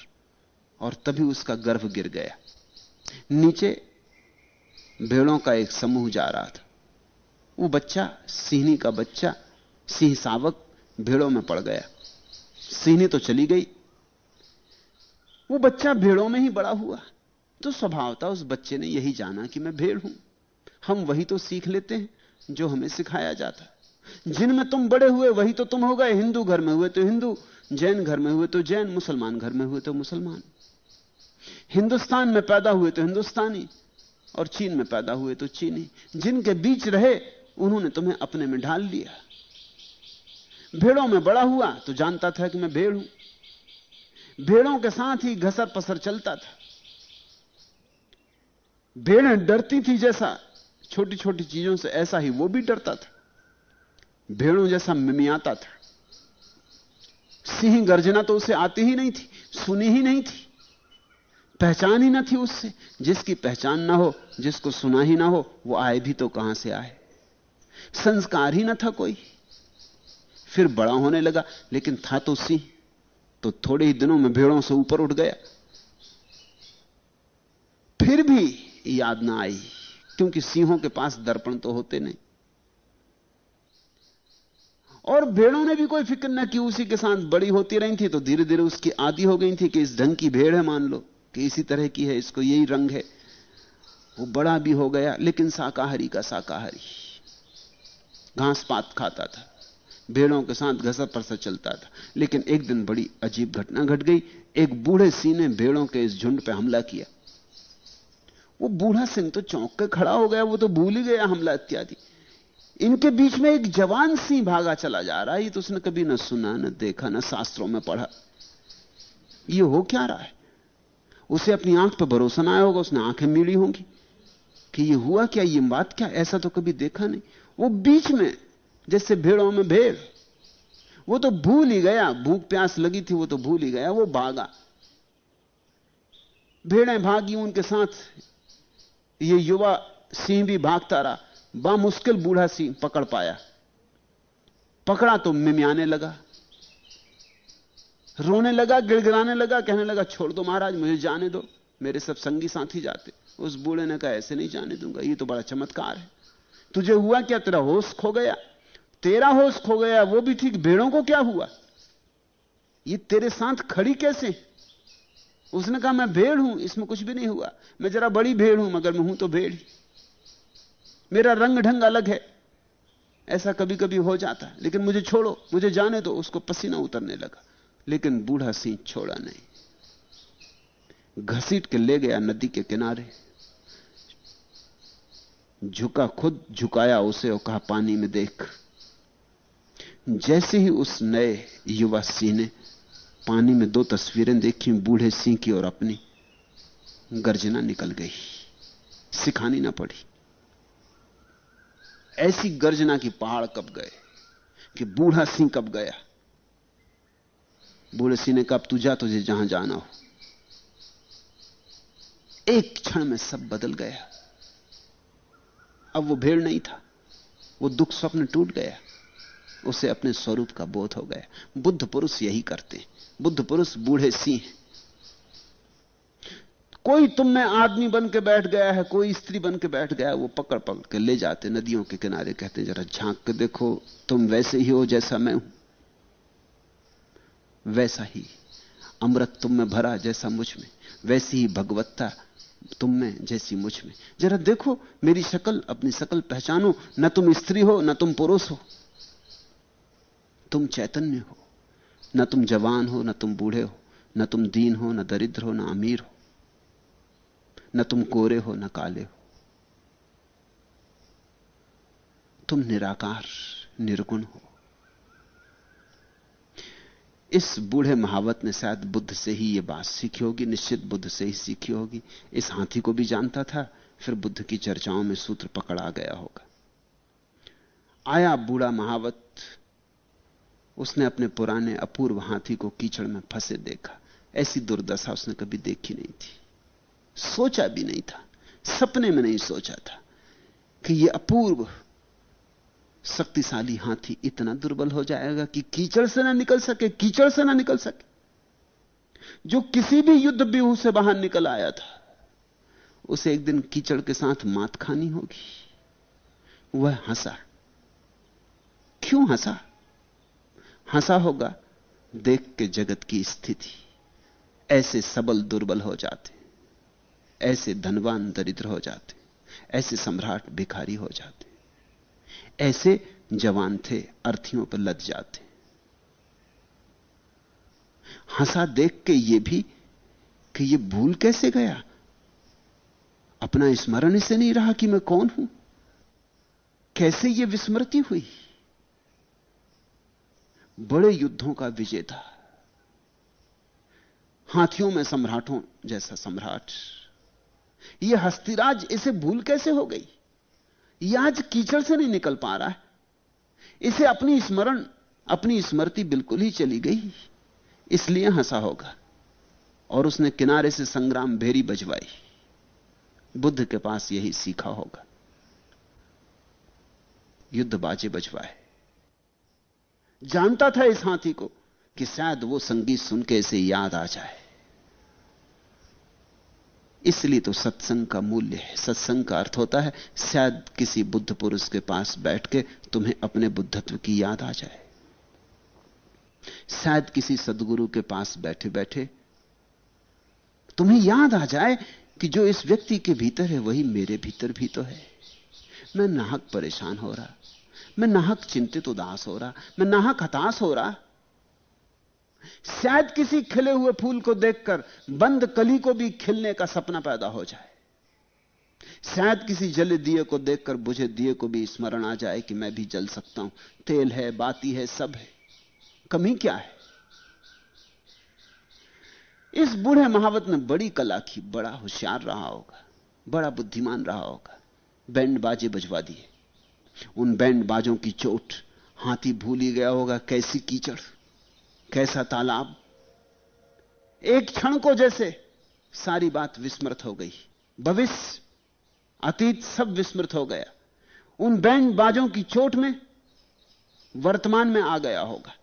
और तभी उसका गर्भ गिर गया। नीचे भेड़ों का एक समूह जा रहा था। वो बच्चा, सिंहनी का बच्चा, सिंह शावक भेड़ों में पड़ गया। सिंहनी तो चली गई, वो बच्चा भेड़ों में ही बड़ा हुआ। तो स्वभाव था उस बच्चे ने यही जाना कि मैं भेड़ हूं। हम वही तो सीख लेते हैं जो हमें सिखाया जाता है। जिनमें तुम बड़े हुए वही तो तुम हो गए। हिंदू घर में हुए तो हिंदू, जैन घर में हुए तो जैन, मुसलमान घर में हुए तो मुसलमान। हिंदुस्तान में पैदा हुए तो हिंदुस्तानी, और चीन में पैदा हुए तो चीनी। जिनके बीच रहे उन्होंने तुम्हें अपने में ढाल लिया। भेड़ों में बड़ा हुआ तो जानता था कि मैं भेड़ हूं। भेड़ों के साथ ही घसर पसर चलता था। भेड़ें डरती थी जैसा छोटी छोटी चीजों से, ऐसा ही वो भी डरता था। भेड़ों जैसा मिमियाता था। सिंह गर्जना तो उसे आती ही नहीं थी, सुनी ही नहीं थी, पहचान ही ना थी उससे। जिसकी पहचान ना हो, जिसको सुना ही ना हो, वो आए भी तो कहां से आए। संस्कार ही ना था कोई। फिर बड़ा होने लगा, लेकिन था तो सिंह, तो थोड़े ही दिनों में भेड़ों से ऊपर उठ गया। फिर भी याद ना आई, क्योंकि सिंहों के पास दर्पण तो होते नहीं। और भेड़ों ने भी कोई फिक्र ना की, उसी के साथ बड़ी होती रही थी, तो धीरे धीरे उसकी आदी हो गई थी कि इस ढंग की भेड़ है, मान लो कि इसी तरह की है, इसको यही रंग है। वो बड़ा भी हो गया, लेकिन शाकाहारी का शाकाहारी, घास पात खाता था, भेड़ों के साथ घसर परसर चलता था। लेकिन एक दिन बड़ी अजीब घटना घट गई। एक बूढ़े सिंह ने भेड़ों के इस झुंड पे हमला किया। वो बूढ़ा सिंह तो चौंक के खड़ा हो गया, वो तो भूल ही गया हमला इत्यादि। इनके बीच में एक जवान सिंह भागा चला जा रहा है। ये तो उसने कभी न सुना, न देखा, न शास्त्रों में पढ़ा। ये हो क्या रहा है? उसे अपनी आंख पर भरोसा ना आया होगा, उसने आंखें मीड़ी होंगी कि ये हुआ क्या, ये बात क्या, ऐसा तो कभी देखा नहीं। वो बीच में, जैसे भेड़ों में भेड़, वो तो भूल ही गया, भूख प्यास लगी थी, वो तो भूल ही गया, वो भागा। भेड़ें भागी उनके साथ, ये युवा सिंह भी भागता रहा। बामुश्किल बूढ़ा सिंह पकड़ पाया। पकड़ा तो मिमियाने लगा, रोने लगा, गिड़गिड़ाने लगा, कहने लगा छोड़ दो महाराज, मुझे जाने दो, मेरे सब संगी साथी जाते। उस बूढ़े ने कहा ऐसे नहीं जाने दूंगा, ये तो बड़ा चमत्कार है। तुझे हुआ क्या? तेरा होश खो गया? तेरा होश खो गया वो भी ठीक, भेड़ों को क्या हुआ? ये तेरे साथ खड़ी कैसे? उसने कहा मैं भेड़ हूं, इसमें कुछ भी नहीं हुआ, मैं जरा बड़ी भेड़ हूं, मगर मैं हूं तो भेड़ ही। मेरा रंग ढंग अलग है, ऐसा कभी कभी हो जाता है, लेकिन मुझे छोड़ो, मुझे जाने दो। उसको पसीना उतरने लगा, लेकिन बूढ़ा सिंह छोड़ा नहीं, घसीट के ले गया नदी के किनारे, झुका, खुद झुकाया उसे और कहा पानी में देख। जैसे ही उस नए युवा सिंह ने पानी में दो तस्वीरें देखी, बूढ़े सिंह की और अपनी, गर्जना निकल गई, सिखानी ना पड़ी। ऐसी गर्जना की पहाड़ कब गए कि बूढ़ा सिंह कब गया। बूढ़े सिंह ने कहा अब तू जा, तुझे जहां जाना हो। एक क्षण में सब बदल गया। अब वो भेड़ नहीं था, वो दुख स्वप्न टूट गया, उसे अपने स्वरूप का बोध हो गया। बुद्ध पुरुष यही करते। बुद्ध पुरुष बूढ़े सिंह। कोई तुम में आदमी बन के बैठ गया है, कोई स्त्री बन के बैठ गया है, वो पकड़ पकड़ के ले जाते नदियों के किनारे, कहते जरा झांक के देखो, तुम वैसे ही हो जैसा मैं हूं, वैसा ही अमृत तुम में भरा जैसा मुझ में, वैसी ही भगवत्ता तुम में जैसी मुझ में। जरा देखो मेरी शक्ल, अपनी शक्ल पहचानो। न तुम स्त्री हो, न तुम पुरुष हो, तुम चैतन्य हो। न तुम जवान हो, न तुम बूढ़े हो, न तुम दीन हो, न दरिद्र हो, न अमीर हो, न तुम कोरे हो, न काले हो। तुम निराकार, निर्गुण हो। इस बूढ़े महावत ने शायद बुद्ध से ही यह बात सीखी होगी, निश्चित बुद्ध से ही सीखी होगी। इस हाथी को भी जानता था, फिर बुद्ध की चर्चाओं में सूत्र पकड़ा गया होगा। आया बूढ़ा महावत, उसने अपने पुराने अपूर्व हाथी को कीचड़ में फंसे देखा। ऐसी दुर्दशा उसने कभी देखी नहीं थी, सोचा भी नहीं था, सपने में नहीं सोचा था कि यह अपूर्व शक्तिशाली हाथी इतना दुर्बल हो जाएगा कि कीचड़ से ना निकल सके, कीचड़ से ना निकल सके। जो किसी भी युद्ध व्यूह से बाहर निकल आया था, उसे एक दिन कीचड़ के साथ मात खानी होगी। वह हंसा। क्यों हंसा? हंसा होगा देख के जगत की स्थिति। ऐसे सबल दुर्बल हो जाते, ऐसे धनवान दरिद्र हो जाते, ऐसे सम्राट भिखारी हो जाते, ऐसे जवान थे अर्थियों पर लद जाते। हंसा देख के ये भी कि ये भूल कैसे गया, अपना स्मरण इसे नहीं रहा कि मैं कौन हूं, कैसे ये विस्मृति हुई। बड़े युद्धों का विजेता, हाथियों में सम्राटों जैसा सम्राट, ये हस्तिराज, इसे भूल कैसे हो गई। ये आज कीचड़ से नहीं निकल पा रहा है, इसे अपनी स्मरण, अपनी स्मृति बिल्कुल ही चली गई, इसलिए हंसा होगा। और उसने किनारे से संग्राम भेरी बजवाई। बुद्ध के पास यही सीखा होगा, युद्ध बाजे बजवाए। जानता था इस हाथी को कि शायद वो संगीत सुन के इसे याद आ जाए। इसलिए तो सत्संग का मूल्य है। सत्संग का अर्थ होता है शायद किसी बुद्ध पुरुष के पास बैठ के तुम्हें अपने बुद्धत्व की याद आ जाए। शायद किसी सद्गुरु के पास बैठे बैठे तुम्हें याद आ जाए कि जो इस व्यक्ति के भीतर है वही मेरे भीतर भी तो है। मैं नाहक परेशान हो रहा, मैं नाहक चिंतित उदास हो रहा, मैं नाहक हताश हो रहा। शायद किसी खिले हुए फूल को देखकर बंद कली को भी खिलने का सपना पैदा हो जाए। शायद किसी जले दिए को देखकर बुझे दिए को भी स्मरण आ जाए कि मैं भी जल सकता हूं। तेल है, बाती है, सब है, कमी क्या है? इस बूढ़े महावत ने बड़ी कला की, बड़ा होशियार रहा होगा, बड़ा बुद्धिमान रहा होगा। बैंड बाजे बजवा दिए। उन बैंड बाजों की चोट हाथी भूल ही गया होगा कैसी कीचड़, कैसा तालाब। एक क्षण को जैसे सारी बात विस्मृत हो गई, भविष्य अतीत सब विस्मृत हो गया। उन बैंड बाजों की चोट में वर्तमान में आ गया होगा,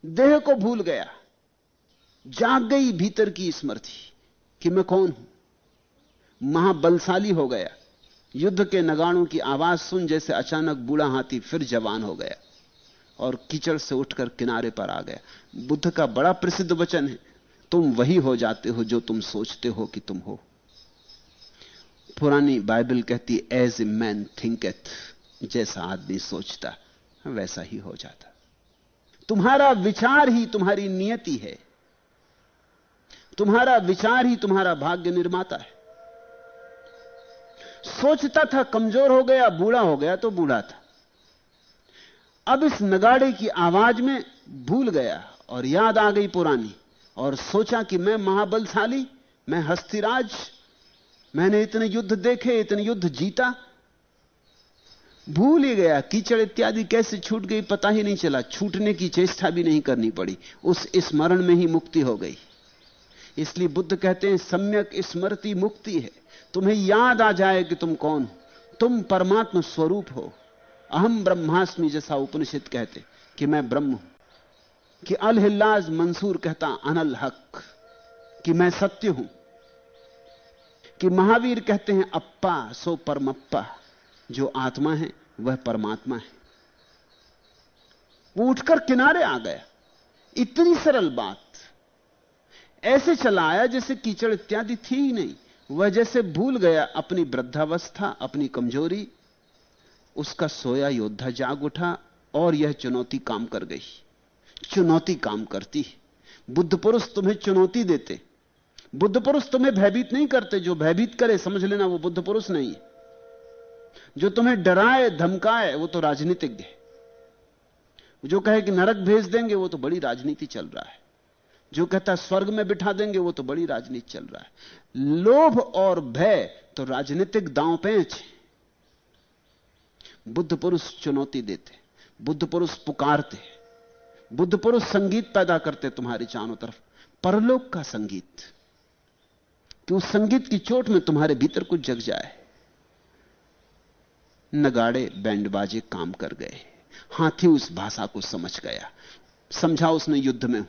देह को भूल गया, जाग गई भीतर की स्मृति कि मैं कौन हूं। महाबलशाली हो गया। युद्ध के नगाड़ों की आवाज सुन जैसे अचानक बूढ़ा हाथी फिर जवान हो गया और कीचड़ से उठकर किनारे पर आ गया। बुद्ध का बड़ा प्रसिद्ध वचन है, तुम वही हो जाते हो जो तुम सोचते हो कि तुम हो। पुरानी बाइबल कहती एज ए मैन थिंकेथ, जैसा आदमी सोचता वैसा ही हो जाता। तुम्हारा विचार ही तुम्हारी नियति है, तुम्हारा विचार ही तुम्हारा भाग्य निर्माता है। सोचता था कमजोर हो गया, बूढ़ा हो गया तो बूढ़ा था। अब इस नगाड़े की आवाज में भूल गया और याद आ गई पुरानी, और सोचा कि मैं महाबलशाली, मैं हस्तिराज, मैंने इतने युद्ध देखे, इतने युद्ध जीता। भूल ही गया कीचड़ इत्यादि कैसे छूट गई पता ही नहीं चला, छूटने की चेष्टा भी नहीं करनी पड़ी, उस स्मरण में ही मुक्ति हो गई। इसलिए बुद्ध कहते हैं सम्यक स्मृति मुक्ति है। तुम्हें याद आ जाए कि तुम कौन हो, तुम परमात्मा स्वरूप हो। अहम ब्रह्मास्मि, जैसा उपनिषद कहते कि मैं ब्रह्म हूं, कि अल हिल्लाज मंसूर कहता अनल हक, कि मैं सत्य हूं, कि महावीर कहते हैं अप्पा सो परमप्पा, जो आत्मा है वह परमात्मा है। वो उठकर किनारे आ गया। इतनी सरल बात, ऐसे चला आया जैसे कीचड़ इत्यादि थी ही नहीं। वह जैसे भूल गया अपनी वृद्धावस्था, अपनी कमजोरी। उसका सोया योद्धा जाग उठा और यह चुनौती काम कर गई। चुनौती काम करती है। बुद्ध पुरुष तुम्हें चुनौती देते, बुद्ध पुरुष तुम्हें भयभीत नहीं करते। जो भयभीत करे समझ लेना वो बुद्ध पुरुष नहीं है। जो तुम्हें डराए धमकाए वो तो राजनीतिज्ञ है। जो कहे कि नरक भेज देंगे वो तो बड़ी राजनीति चल रहा है। जो कहता स्वर्ग में बिठा देंगे वो तो बड़ी राजनीति चल रहा है। लोभ और भय तो राजनीतिक दांव पेंच है। बुद्ध पुरुष चुनौती देते, बुद्ध पुरुष पुकारते, बुद्ध पुरुष संगीत पैदा करते तुम्हारे चारों तरफ, परलोक का संगीत, कि उस संगीत की चोट में तुम्हारे भीतर कुछ जग जाए। नगाड़े बैंड बाजे काम कर गए। हाथी उस भाषा को समझ गया, समझा उसने युद्ध में।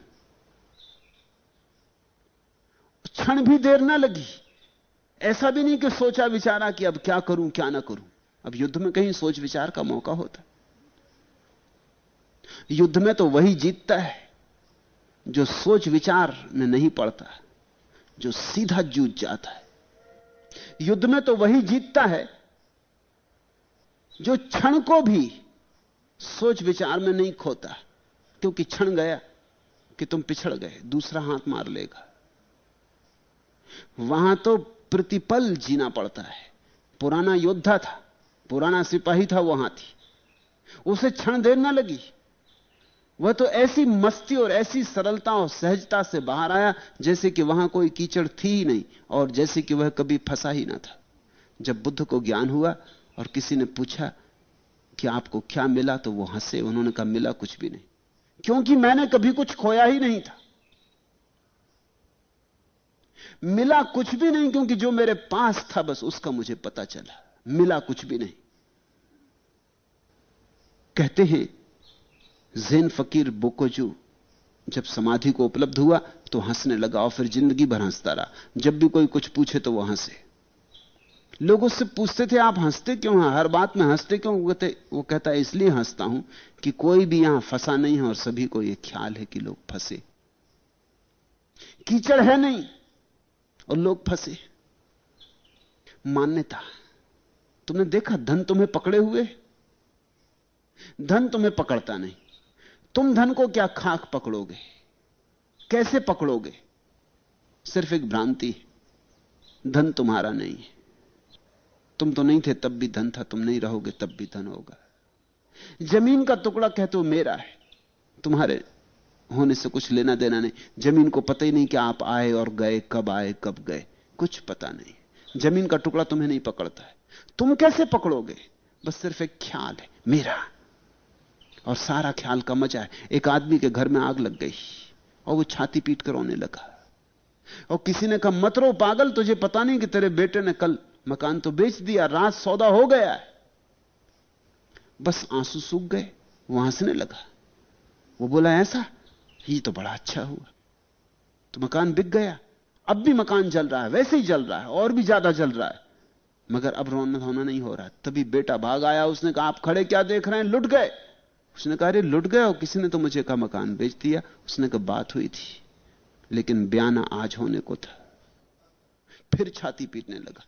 क्षण भी देर ना लगी। ऐसा भी नहीं कि सोचा विचारा कि अब क्या करूं क्या ना करूं। अब युद्ध में कहीं सोच विचार का मौका होता? युद्ध में तो वही जीतता है जो सोच विचार में नहीं पड़ता, जो सीधा जूझ जाता है। युद्ध में तो वही जीतता है जो क्षण को भी सोच विचार में नहीं खोता, क्योंकि क्षण गया कि तुम पिछड़ गए, दूसरा हाथ मार लेगा। वहां तो प्रतिपल जीना पड़ता है। पुराना योद्धा था, पुराना सिपाही था वो हाथी, उसे क्षण देर ना लगी। वह तो ऐसी मस्ती और ऐसी सरलता और सहजता से बाहर आया जैसे कि वहां कोई कीचड़ थी ही नहीं, और जैसे कि वह कभी फंसा ही ना था। जब बुद्ध को ज्ञान हुआ और किसी ने पूछा कि आपको क्या मिला, तो वो हंसे। उन्होंने कहा मिला कुछ भी नहीं, क्योंकि मैंने कभी कुछ खोया ही नहीं था। मिला कुछ भी नहीं क्योंकि जो मेरे पास था बस उसका मुझे पता चला। मिला कुछ भी नहीं। कहते हैं ज़ेन फकीर बोकोजू जब समाधि को उपलब्ध हुआ तो हंसने लगा और फिर जिंदगी भर हंसता रहा। जब भी कोई कुछ पूछे तो वो हंसे। लोग उससे पूछते थे आप हंसते क्यों हैं, हर बात में हंसते क्यों? वो कहता है इसलिए हंसता हूं कि कोई भी यहां फंसा नहीं है और सभी को यह ख्याल है कि लोग फंसे। कीचड़ है नहीं और लोग फंसे। मान्यता। तुमने देखा धन तुम्हें पकड़े हुए? धन तुम्हें पकड़ता नहीं। तुम धन को क्या खाक पकड़ोगे, कैसे पकड़ोगे? सिर्फ एक भ्रांति है, धन तुम्हारा नहीं है। तुम तो नहीं थे तब भी धन था, तुम नहीं रहोगे तब भी धन होगा। जमीन का टुकड़ा कहते हो मेरा है, तुम्हारे होने से कुछ लेना देना नहीं। जमीन को पता ही नहीं कि आप आए और गए, कब आए कब गए, कुछ पता नहीं। जमीन का टुकड़ा तुम्हें नहीं पकड़ता है। तुम कैसे पकड़ोगे? बस सिर्फ एक ख्याल है मेरा, और सारा ख्याल का मजा है। एक आदमी के घर में आग लग गई और वो छाती पीट कर रोने लगा, और किसी ने कहा मत रो पागल, तुझे पता नहीं कि तेरे बेटे ने कल मकान तो बेच दिया, रात सौदा हो गया है। बस आंसू सूख गए, वो हंसने लगा। वो बोला ऐसा, ये तो बड़ा अच्छा हुआ, तो मकान बिक गया। अब भी मकान जल रहा है, वैसे ही जल रहा है, और भी ज्यादा जल रहा है, मगर अब रोना धोना नहीं हो रहा। तभी बेटा भाग आया, उसने कहा आप खड़े क्या देख रहे हैं, लुट गए। उसने कहा अरे लुट गए, और किसी ने तो मुझे कहा मकान बेच दिया। उसने कहा बात हुई थी, लेकिन बयाना आज होने को था। फिर छाती पीटने लगा।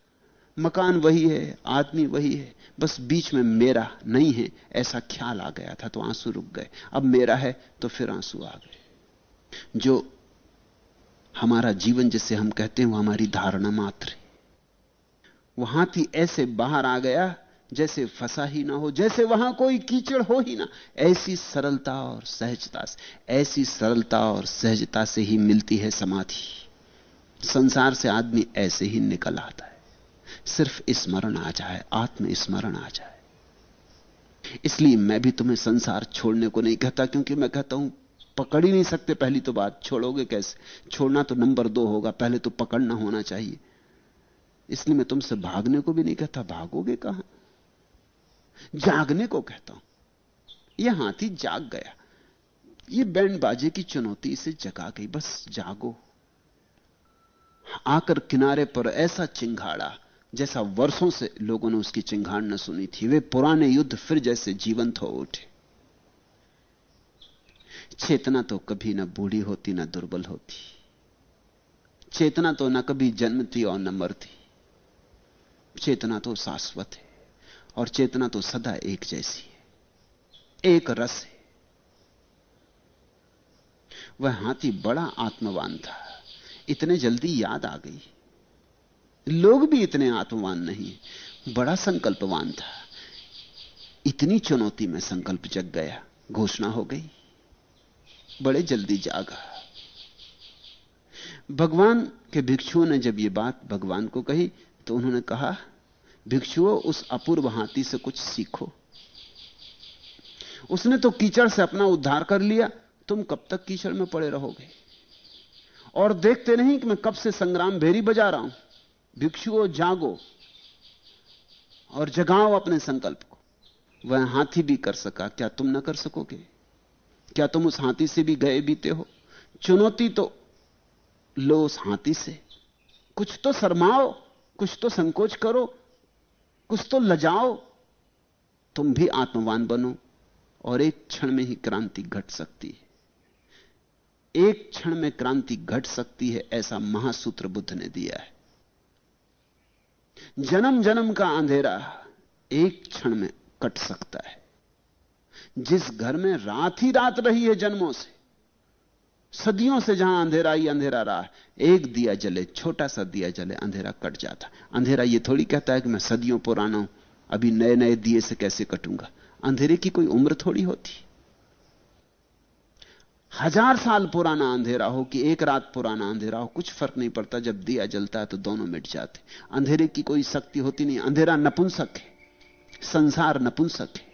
मकान वही है, आदमी वही है, बस बीच में मेरा नहीं है ऐसा ख्याल आ गया था, तो आंसू रुक गए। अब मेरा है तो फिर आंसू आ गए। जो हमारा जीवन जिसे हम कहते हैं वो हमारी धारणा मात्र है। वो हाथी ऐसे बाहर आ गया जैसे फंसा ही ना हो, जैसे वहां कोई कीचड़ हो ही ना। ऐसी सरलता और सहजता से, ऐसी सरलता और सहजता से ही मिलती है समाधि। संसार से आदमी ऐसे ही निकल आता है, सिर्फ स्मरण आ जाए, आत्म स्मरण आ जाए। इसलिए मैं भी तुम्हें संसार छोड़ने को नहीं कहता, क्योंकि मैं कहता हूं पकड़ ही नहीं सकते। पहली तो बात, छोड़ोगे कैसे? छोड़ना तो नंबर 2 होगा, पहले तो पकड़ना होना चाहिए। इसलिए मैं तुमसे भागने को भी नहीं कहता, भागोगे कहां? जागने को कहता हूं। यह हाथी जाग गया, ये बैंड बाजे की चुनौती इसे जगा गई। बस जागो। आकर किनारे पर ऐसा चिंघाड़ा जैसा वर्षों से लोगों ने उसकी चिंगाड़ न सुनी थी। वे पुराने युद्ध फिर जैसे जीवंत हो उठे। चेतना तो कभी न बूढ़ी होती न दुर्बल होती। चेतना तो न कभी जन्मती और न मरती। चेतना तो शाश्वत है, और चेतना तो सदा एक जैसी है, एक रस है। वह हाथी बड़ा आत्मवान था, इतने जल्दी याद आ गई। लोग भी इतने आत्मवान नहीं, बड़ा संकल्पवान था। इतनी चुनौती में संकल्प जग गया, घोषणा हो गई, बड़े जल्दी जागा। भगवान के भिक्षुओं ने जब यह बात भगवान को कही तो उन्होंने कहा भिक्षुओं, उस अपूर्व हाथी से कुछ सीखो। उसने तो कीचड़ से अपना उद्धार कर लिया, तुम कब तक कीचड़ में पड़े रहोगे? और देखते नहीं कि मैं कब से संग्राम भेरी बजा रहा हूं। भिक्षुओं जागो और जगाओ अपने संकल्प को। वह हाथी भी कर सका, क्या तुम ना कर सकोगे? क्या तुम उस हाथी से भी गए बीते हो? चुनौती तो लो उस हाथी से, कुछ तो शर्माओ, कुछ तो संकोच करो, कुछ तो लजाओ। तुम भी आत्मवान बनो, और एक क्षण में ही क्रांति घट सकती है। एक क्षण में क्रांति घट सकती है, ऐसा महासूत्र बुद्ध ने दिया है। जन्म जन्म का अंधेरा एक क्षण में कट सकता है। जिस घर में रात ही रात रही है जन्मों से, सदियों से जहां अंधेरा ही अंधेरा रहा है, एक दिया जले, छोटा सा दिया जले, अंधेरा कट जाता। अंधेरा ये थोड़ी कहता है कि मैं सदियों पुराना हूं, अभी नए नए दिए से कैसे कटूंगा। अंधेरे की कोई उम्र थोड़ी होती। 1000 साल पुराना अंधेरा हो कि एक रात पुराना अंधेरा हो, कुछ फर्क नहीं पड़ता। जब दिया जलता है तो दोनों मिट जाते। अंधेरे की कोई शक्ति होती नहीं। अंधेरा नपुंसक है, संसार नपुंसक है।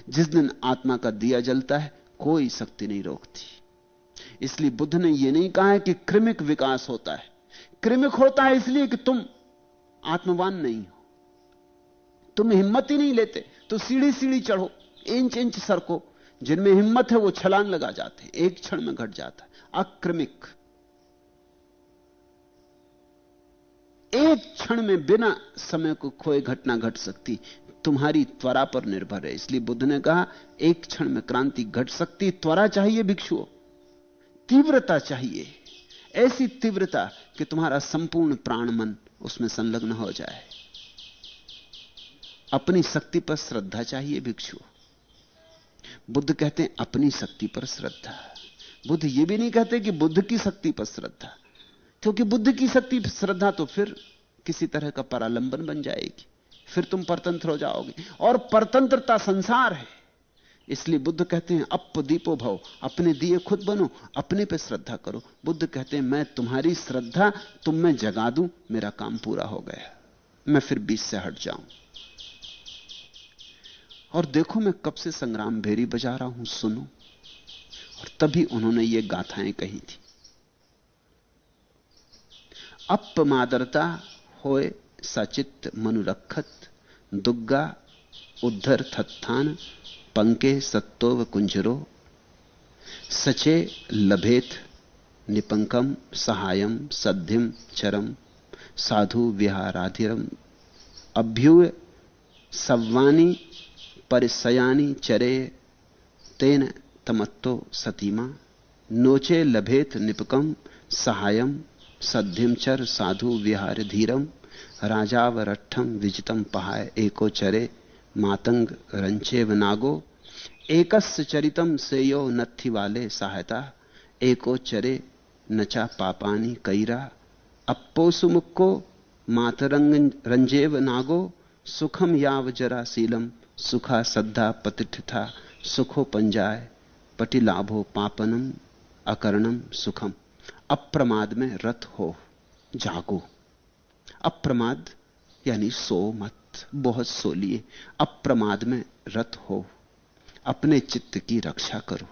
जिस दिन आत्मा का दिया जलता है, कोई शक्ति नहीं रोकती। इसलिए बुद्ध ने यह नहीं कहा है कि क्रमिक विकास होता है। क्रमिक होता है इसलिए कि तुम आत्मवान नहीं हो, तुम हिम्मत ही नहीं लेते, तो सीढ़ी सीढ़ी चढ़ो, इंच इंच सरको। जिनमें हिम्मत है वो छलांग लगा जाते हैं, एक क्षण में घट जाता है। अक्रमिक एक क्षण में बिना समय को खोए घटना घट सकती, तुम्हारी त्वरा पर निर्भर है। इसलिए बुद्ध ने कहा एक क्षण में क्रांति घट सकती। त्वरा चाहिए भिक्षुओं, तीव्रता चाहिए, ऐसी तीव्रता कि तुम्हारा संपूर्ण प्राण मन उसमें संलग्न हो जाए। अपनी शक्ति पर श्रद्धा चाहिए भिक्षु। बुद्ध कहते हैं अपनी शक्ति पर श्रद्धा। बुद्ध यह भी नहीं कहते कि बुद्ध की शक्ति पर श्रद्धा, क्योंकि बुद्ध की शक्ति पर श्रद्धा तो फिर किसी तरह का परालंबन बन जाएगी, फिर तुम परतंत्र हो जाओगे, और परतंत्रता संसार है। इसलिए बुद्ध कहते हैं अप दीपो भव, अपने दिए खुद बनो, अपने पे श्रद्धा करो। बुद्ध कहते हैं मैं तुम्हारी श्रद्धा तुम में जगा दूं, मेरा काम पूरा हो गया, मैं फिर बीच से हट जाऊं। और देखो मैं कब से संग्राम भेरी बजा रहा हूं, सुनो। और तभी उन्होंने ये गाथाएं कही थी। अपमादरता होए सचित मनुरखत, दुग्गा उद्धर थत्थान पंके सत्तोव कुंजरो, सचे लभेत निपंकम सहायम सद्धिम चरम साधु विहाराधिरम, अभ्युय सव्वानी परिसयानी चरे तेन तमत्तो सतीमा, नोचे लभेत निपकम सहायम सद्धिम चर साधु विहार धीरम, राजावरठम विजितम पहाय एको चरे मातंग रंचेव नागो, एकस्य चरितम सेयो नत्थि वाले सहायता, एको चरे नचा पापानी कैरा, अप्पोसु मुक्को मातरंग रंजेव नागो, सुखम याव जरा शीलम सुखा सद्धा पतिष्ठा, सुखो पंजाय पटिलाभो पापनम अकरणम सुखम। अप्रमाद में रत हो, जागो। अप्रमाद यानी सो मत, बहुत सो लिए। अप्रमाद में रत हो, अपने चित्त की रक्षा करो,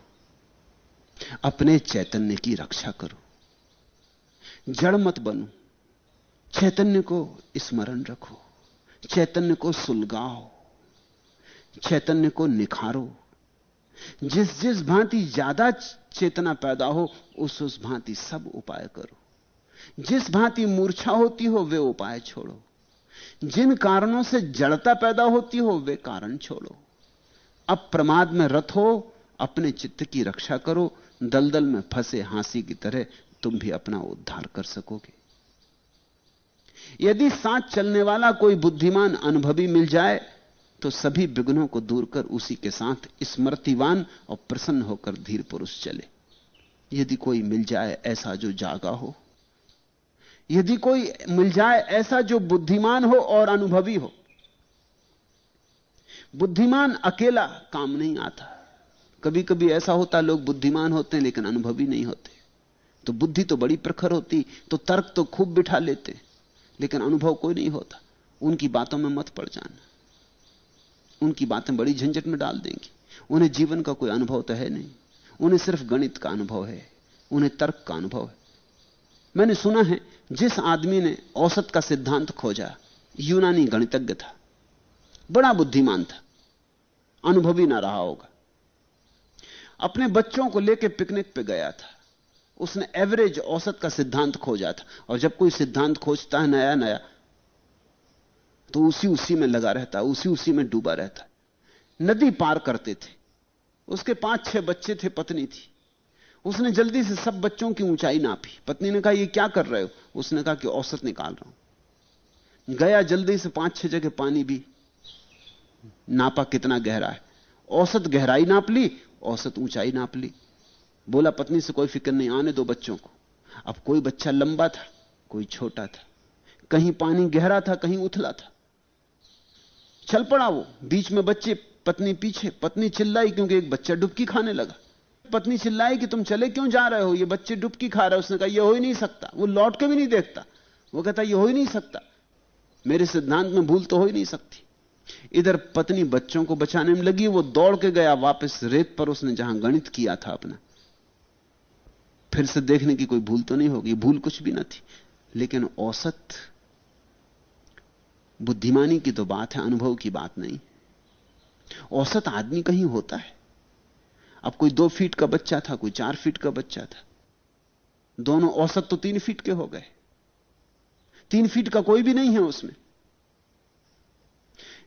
अपने चैतन्य की रक्षा करो, जड़ मत बनो, चैतन्य को स्मरण रखो, चैतन्य को सुलगाओ, चैतन्य को निखारो। जिस जिस भांति ज्यादा चेतना पैदा हो उस भांति सब उपाय करो। जिस भांति मूर्छा होती हो वे उपाय छोड़ो, जिन कारणों से जड़ता पैदा होती हो वे कारण छोड़ो। अब प्रमाद में रत हो, अपने चित्त की रक्षा करो। दलदल में फंसे हांसी की तरह तुम भी अपना उद्धार कर सकोगे। यदि साथ चलने वाला कोई बुद्धिमान अनुभवी मिल जाए तो सभी विघ्नों को दूर कर उसी के साथ स्मृतिवान और प्रसन्न होकर धीर पुरुष चले। यदि कोई मिल जाए ऐसा जो जागा हो, यदि कोई मिल जाए ऐसा जो बुद्धिमान हो और अनुभवी हो। बुद्धिमान अकेला काम नहीं आता। कभी कभी ऐसा होता लोग बुद्धिमान होते हैं लेकिन अनुभवी नहीं होते। तो बुद्धि तो बड़ी प्रखर होती, तो तर्क तो खूब बिठा लेते, लेकिन अनुभव कोई नहीं होता। उनकी बातों में मत पड़ जाना, उनकी बातें बड़ी झंझट में डाल देंगी। उन्हें जीवन का कोई अनुभव तो है नहीं, उन्हें सिर्फ गणित का अनुभव है, उन्हें तर्क का अनुभव है। मैंने सुना है जिस आदमी ने औसत का सिद्धांत खोजा, यूनानी गणितज्ञ था, बड़ा बुद्धिमान था, अनुभवी ना रहा होगा। अपने बच्चों को लेकर पिकनिक पे गया था, उसने एवरेज औसत का सिद्धांत खोजा था। और जब कोई सिद्धांत खोजता है नया नया तो उसी में लगा रहता है, उसी में डूबा रहता है। नदी पार करते थे, उसके 5-6 बच्चे थे, पत्नी थी। उसने जल्दी से सब बच्चों की ऊंचाई नापी। पत्नी ने कहा ये क्या कर रहे हो? उसने कहा कि औसत निकाल रहा हूं। गया जल्दी से 5-6 जगह पानी भी नापा कितना गहरा है, औसत गहराई नाप ली, औसत ऊंचाई नाप ली। बोला पत्नी से कोई फिक्र नहीं, आने दो बच्चों को। अब कोई बच्चा लंबा था, कोई छोटा था, कहीं पानी गहरा था, कहीं उथला था। चल पड़ा वो, बीच में बच्चे, पत्नी पीछे। पत्नी चिल्लाई क्योंकि एक बच्चा डुबकी खाने लगा। पत्नी चिल्लाई कि तुम चले क्यों जा रहे हो, ये बच्चे डुबकी खा रहे हो। उसने कहा ये हो ही नहीं सकता। वो लौट के भी नहीं देखता, वो कहता ये हो ही नहीं सकता, मेरे सिद्धांत में भूल तो हो ही नहीं सकती। इधर पत्नी बच्चों को बचाने में लगी, वो दौड़ के गया वापस रेत पर, उसने जहां गणित किया था अपना, फिर से देखने की कोई भूल तो नहीं होगी। भूल कुछ भी ना थी, लेकिन औसत बुद्धिमानी की तो बात है, अनुभव की बात नहीं। औसत आदमी कहीं होता है। अब कोई 2 फीट का बच्चा था, कोई 4 फीट का बच्चा था, दोनों औसत तो 3 फीट के हो गए। 3 फीट का कोई भी नहीं है उसमें।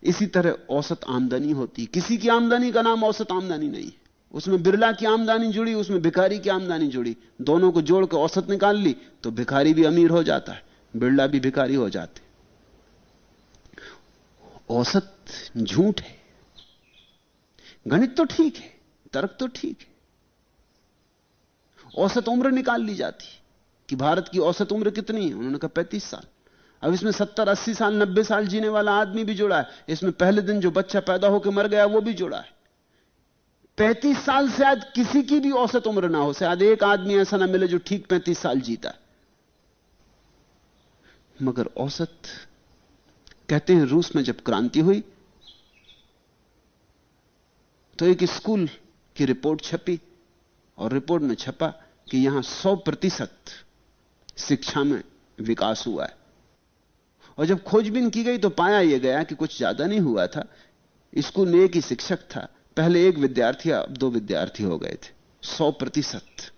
इसी तरह औसत आमदनी होती, किसी की आमदनी का नाम औसत आमदनी नहीं है। उसमें बिरला की आमदनी जुड़ी, उसमें भिखारी की आमदनी जुड़ी, दोनों को जोड़ के औसत निकाल ली तो भिखारी भी अमीर हो जाता है, बिरला भी भिखारी हो जाते। औसत झूठ है। गणित तो ठीक है, तर्क तो ठीक है, औसत उम्र निकाल ली जाती कि भारत की औसत उम्र कितनी है। उन्होंने कहा 35 साल। अब इसमें 70, 80 साल, 90 साल जीने वाला आदमी भी जुड़ा है। इसमें पहले दिन जो बच्चा पैदा होकर मर गया वो भी जुड़ा है। 35 साल शायद किसी की भी औसत उम्र ना हो, शायद एक आदमी ऐसा ना मिले जो ठीक 35 साल जीता है। मगर औसत, कहते हैं रूस में जब क्रांति हुई तो एक स्कूल की रिपोर्ट छपी और रिपोर्ट में छपा कि यहां 100% शिक्षा में विकास हुआ है। और जब खोजबीन की गई तो पाया यह गया कि कुछ ज्यादा नहीं हुआ था। स्कूल में एक ही शिक्षक था, पहले एक विद्यार्थी, अब 2 विद्यार्थी हो गए थे। 100%।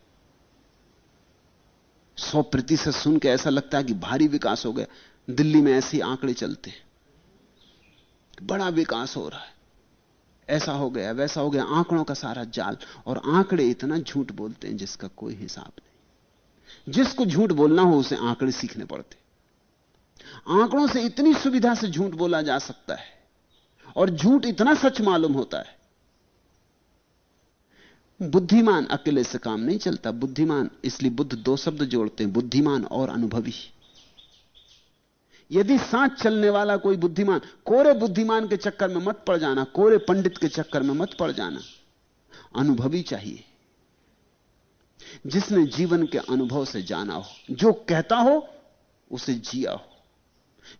100% सुन के ऐसा लगता है कि भारी विकास हो गया। दिल्ली में ऐसे आंकड़े चलते हैं, बड़ा विकास हो रहा है, ऐसा हो गया, वैसा हो गया। आंकड़ों का सारा जाल। और आंकड़े इतना झूठ बोलते हैं जिसका कोई हिसाब नहीं। जिसको झूठ बोलना हो उसे आंकड़े सीखने पड़ते। आंकड़ों से इतनी सुविधा से झूठ बोला जा सकता है और झूठ इतना सच मालूम होता है। बुद्धिमान अकेले से काम नहीं चलता। बुद्धिमान, इसलिए बुद्ध 2 शब्द जोड़ते हैं, बुद्धिमान और अनुभवी। यदि साथ चलने वाला कोई बुद्धिमान, कोरे बुद्धिमान के चक्कर में मत पड़ जाना, कोरे पंडित के चक्कर में मत पड़ जाना। अनुभवी चाहिए, जिसने जीवन के अनुभव से जाना हो, जो कहता हो उसे जिया हो,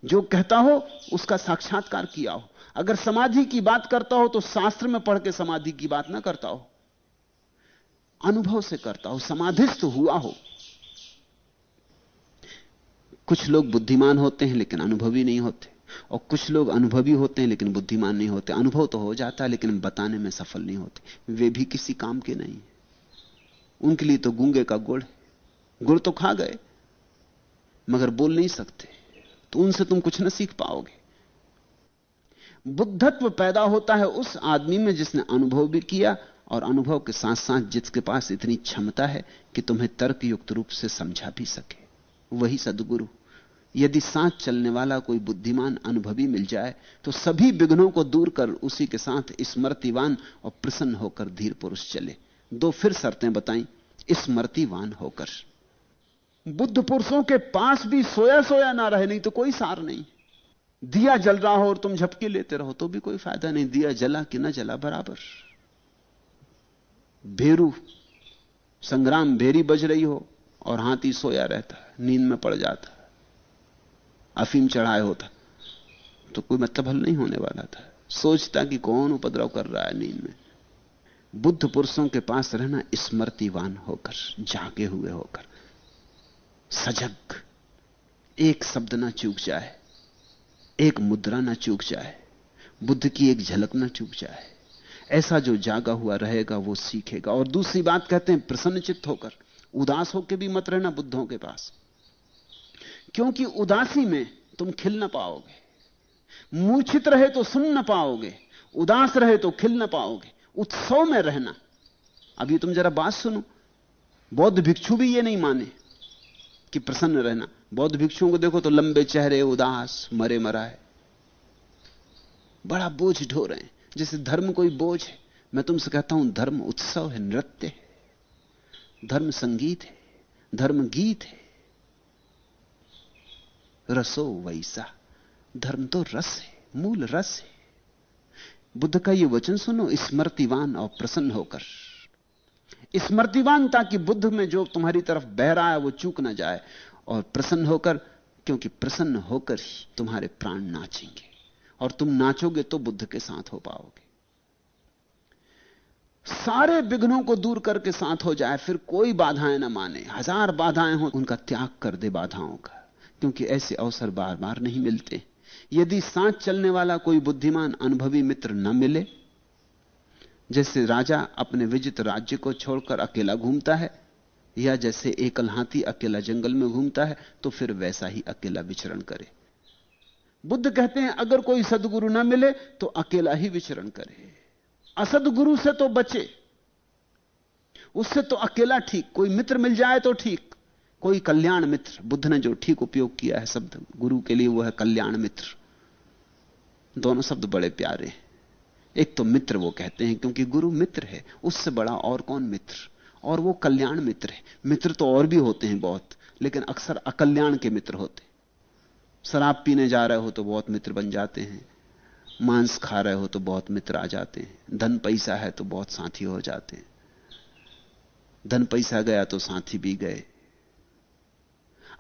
जो कहता हो उसका साक्षात्कार किया हो। अगर समाधि की बात करता हो तो शास्त्र में पढ़ के समाधि की बात ना करता हो, अनुभव से करता हो, समाधिस्थ हुआ हो। कुछ लोग बुद्धिमान होते हैं लेकिन अनुभवी नहीं होते, और कुछ लोग अनुभवी होते हैं लेकिन बुद्धिमान नहीं होते। अनुभव तो हो जाता है लेकिन बताने में सफल नहीं होते। वे भी किसी काम के नहीं। उनके लिए तो गूंगे का गुड़ है। गुड़ तो खा गए मगर बोल नहीं सकते, तो उनसे तुम कुछ न सीख पाओगे। बुद्धत्व पैदा होता है उस आदमी में जिसने अनुभव भी किया, और अनुभव के साथ साथ जिसके पास इतनी क्षमता है कि तुम्हें तर्कयुक्त रूप से समझा भी सके। वही सद्गुरु। यदि साथ चलने वाला कोई बुद्धिमान अनुभवी मिल जाए तो सभी विघ्नों को दूर कर उसी के साथ स्मृतिवान और प्रसन्न होकर धीर पुरुष चले। 2 फिर शर्तें बताई। स्मृतिवान होकर। बुद्ध पुरुषों के पास भी सोया सोया ना रहे, नहीं तो कोई सार नहीं। दिया जल रहा हो और तुम झपकी लेते रहो तो भी कोई फायदा नहीं। दिया जला कि ना जला बराबर। भेरू संग्राम भेरी बज रही हो और हाथी सोया रहता, नींद में पड़ जाता, अफीम चढ़ाए होता, तो कोई मतलब हल नहीं होने वाला था। सोचता कि कौन उपद्रव कर रहा है नींद में। बुद्ध पुरुषों के पास रहना स्मृतिवान होकर, जागे हुए होकर, सजग। एक शब्द ना चूक जाए, एक मुद्रा ना चूक जाए, बुद्ध की एक झलक ना चूक जाए। ऐसा जो जागा हुआ रहेगा वो सीखेगा। और दूसरी बात कहते हैं प्रसन्नचित्त होकर। उदास होकर भी मत रहना बुद्धों के पास, क्योंकि उदासी में तुम खिल ना पाओगे। मूर्छित रहे तो सुन ना पाओगे, उदास रहे तो खिल ना पाओगे। उत्सव में रहना। अभी तुम जरा बात सुनो, बौद्ध भिक्षु भी ये नहीं माने कि प्रसन्न रहना। बौद्ध भिक्षुओं को देखो तो लंबे चेहरे, उदास, मरे मरा है, बड़ा बोझ ढो रहे हैं, जैसे धर्म कोई बोझ है। मैं तुमसे कहता हूं धर्म उत्सव है, नृत्य है, धर्म संगीत है, धर्म गीत है। रसो वैसा, धर्म तो रस है, मूल रस है। बुद्ध का यह वचन सुनो, स्मृतिवान और प्रसन्न होकर। स्मृतिवान ताकि बुद्ध में जो तुम्हारी तरफ बह रहा है वो चूक ना जाए, और प्रसन्न होकर, क्योंकि प्रसन्न होकर ही तुम्हारे प्राण नाचेंगे, और तुम नाचोगे तो बुद्ध के साथ हो पाओगे। सारे विघ्नों को दूर करके साथ हो जाए, फिर कोई बाधाएं ना माने। 1000 बाधाएं हो, उनका त्याग कर दे बाधाओं का, क्योंकि ऐसे अवसर बार बार नहीं मिलते। यदि साथ चलने वाला कोई बुद्धिमान अनुभवी मित्र न मिले, जैसे राजा अपने विजित राज्य को छोड़कर अकेला घूमता है, या जैसे एकल हाथी अकेला जंगल में घूमता है, तो फिर वैसा ही अकेला विचरण करे। बुद्ध कहते हैं अगर कोई सद्गुरु न मिले तो अकेला ही विचरण करे। असद्गुरु से तो बचे, उससे तो अकेला ठीक। कोई मित्र मिल जाए तो ठीक, कोई कल्याण मित्र। बुद्ध ने जो ठीक उपयोग किया है शब्द गुरु के लिए वो है कल्याण मित्र। दोनों शब्द बड़े प्यारे हैं। एक तो मित्र वो कहते हैं क्योंकि गुरु मित्र है, उससे बड़ा और कौन मित्र, और वो कल्याण मित्र है। मित्र तो और भी होते हैं बहुत, लेकिन अक्सर अकल्याण के मित्र होते हैं। शराब पीने जा रहे हो तो बहुत मित्र बन जाते हैं, मांस खा रहे हो तो बहुत मित्र आ जाते हैं, धन पैसा है तो बहुत साथी हो जाते हैं, धन पैसा गया तो साथी भी गए।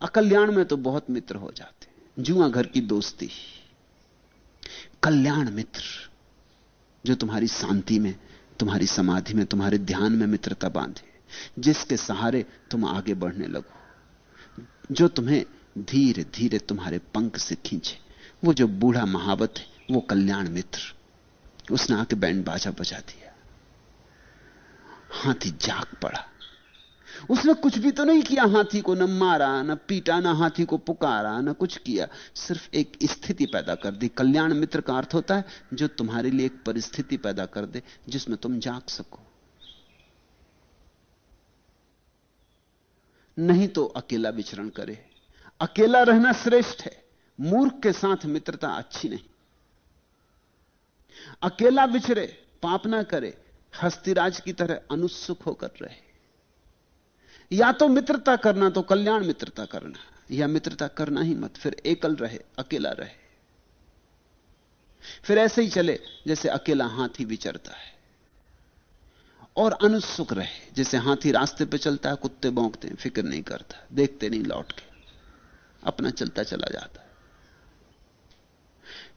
अकल्याण में तो बहुत मित्र हो जाते हैं, जुआ घर की दोस्ती। कल्याण मित्र जो तुम्हारी शांति में, तुम्हारी समाधि में, तुम्हारे ध्यान में मित्रता बांधे, जिसके सहारे तुम आगे बढ़ने लगो, जो तुम्हें धीरे धीरे तुम्हारे पंख से खींचे। वो जो बूढ़ा महावत है वो कल्याण मित्र। उसने आके बैंड बाजा बजा दिया, हाथी जाग पड़ा। उसने कुछ भी तो नहीं किया, हाथी को न मारा न पीटा, न हाथी को पुकारा, न कुछ किया, सिर्फ एक स्थिति पैदा कर दी। कल्याण मित्र का अर्थ होता है जो तुम्हारे लिए एक परिस्थिति पैदा कर दे जिसमें तुम जाग सको। नहीं तो अकेला विचरण करे। अकेला रहना श्रेष्ठ है, मूर्ख के साथ मित्रता अच्छी नहीं। अकेला विचरे, पाप ना करे, हस्तिराज की तरह अनुत्सुक होकर रहे। या तो मित्रता करना तो कल्याण मित्रता करना, या मित्रता करना ही मत, फिर एकल रहे, अकेला रहे। फिर ऐसे ही चले जैसे अकेला हाथी विचरता है, और अनुत्सुक रहे जैसे हाथी रास्ते पे चलता है, कुत्ते भौंकते हैं, फिक्र नहीं करता, देखते नहीं, लौट के अपना चलता चला जाता है।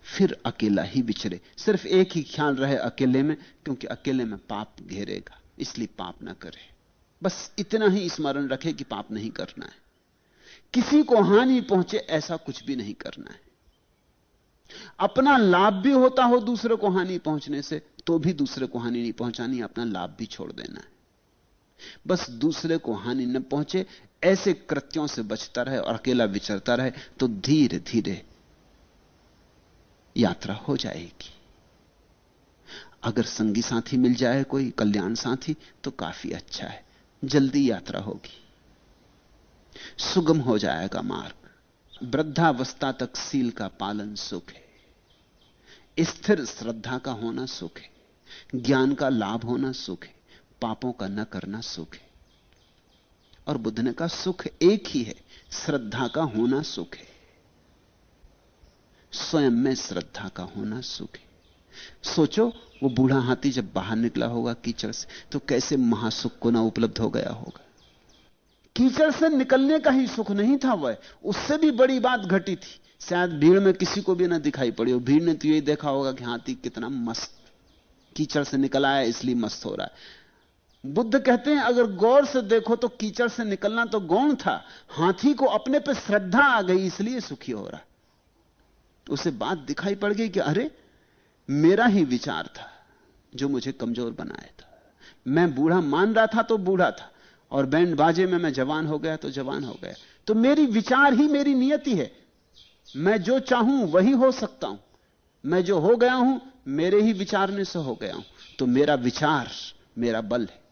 फिर अकेला ही विचरे, सिर्फ एक ही ख्याल रहे अकेले में, क्योंकि अकेले में पाप घेरेगा, इसलिए पाप ना करे। बस इतना ही स्मरण रखे कि पाप नहीं करना है, किसी को हानि पहुंचे ऐसा कुछ भी नहीं करना है। अपना लाभ भी होता हो दूसरे को हानि पहुंचने से, तो भी दूसरे को हानि नहीं पहुंचानी, अपना लाभ भी छोड़ देना है। बस दूसरे को हानि न पहुंचे ऐसे कृत्यों से बचता रहे और अकेला विचरता रहे, तो धीरे धीरे यात्रा हो जाएगी। अगर संगी साथी मिल जाए, कोई कल्याण साथी, तो काफी अच्छा है, जल्दी यात्रा होगी, सुगम हो जाएगा मार्ग। वृद्धावस्था तक सील का पालन सुख है, स्थिर श्रद्धा का होना सुख है, ज्ञान का लाभ होना सुख है, पापों का न करना सुख है। और बुद्ध ने कहा सुख एक ही है, श्रद्धा का होना सुख है, स्वयं में श्रद्धा का होना सुख है। सोचो वो बूढ़ा हाथी जब बाहर निकला होगा कीचड़ से, तो कैसे महासुख को ना उपलब्ध हो गया होगा। कीचड़ से निकलने का ही सुख नहीं था वह, उससे भी बड़ी बात घटी थी। शायद भीड़ में किसी को भी ना दिखाई पड़ी हो, भीड़ ने तो यही देखा होगा कि हाथी कितना मस्त कीचड़ से निकला है, इसलिए मस्त हो रहा है। बुद्ध कहते हैं अगर गौर से देखो तो कीचड़ से निकलना तो गौण था, हाथी को अपने पे श्रद्धा आ गई इसलिए सुखी हो रहा। उसे बात दिखाई पड़ गई कि अरे मेरा ही विचार था जो मुझे कमजोर बनाया था। मैं बूढ़ा मान रहा था तो बूढ़ा था, और बैंड बाजे में मैं जवान हो गया तो जवान हो गया। तो मेरी विचार ही मेरी नियति है, मैं जो चाहूं वही हो सकता हूं। मैं जो हो गया हूं मेरे ही विचारने से हो गया हूं, तो मेरा विचार मेरा बल है।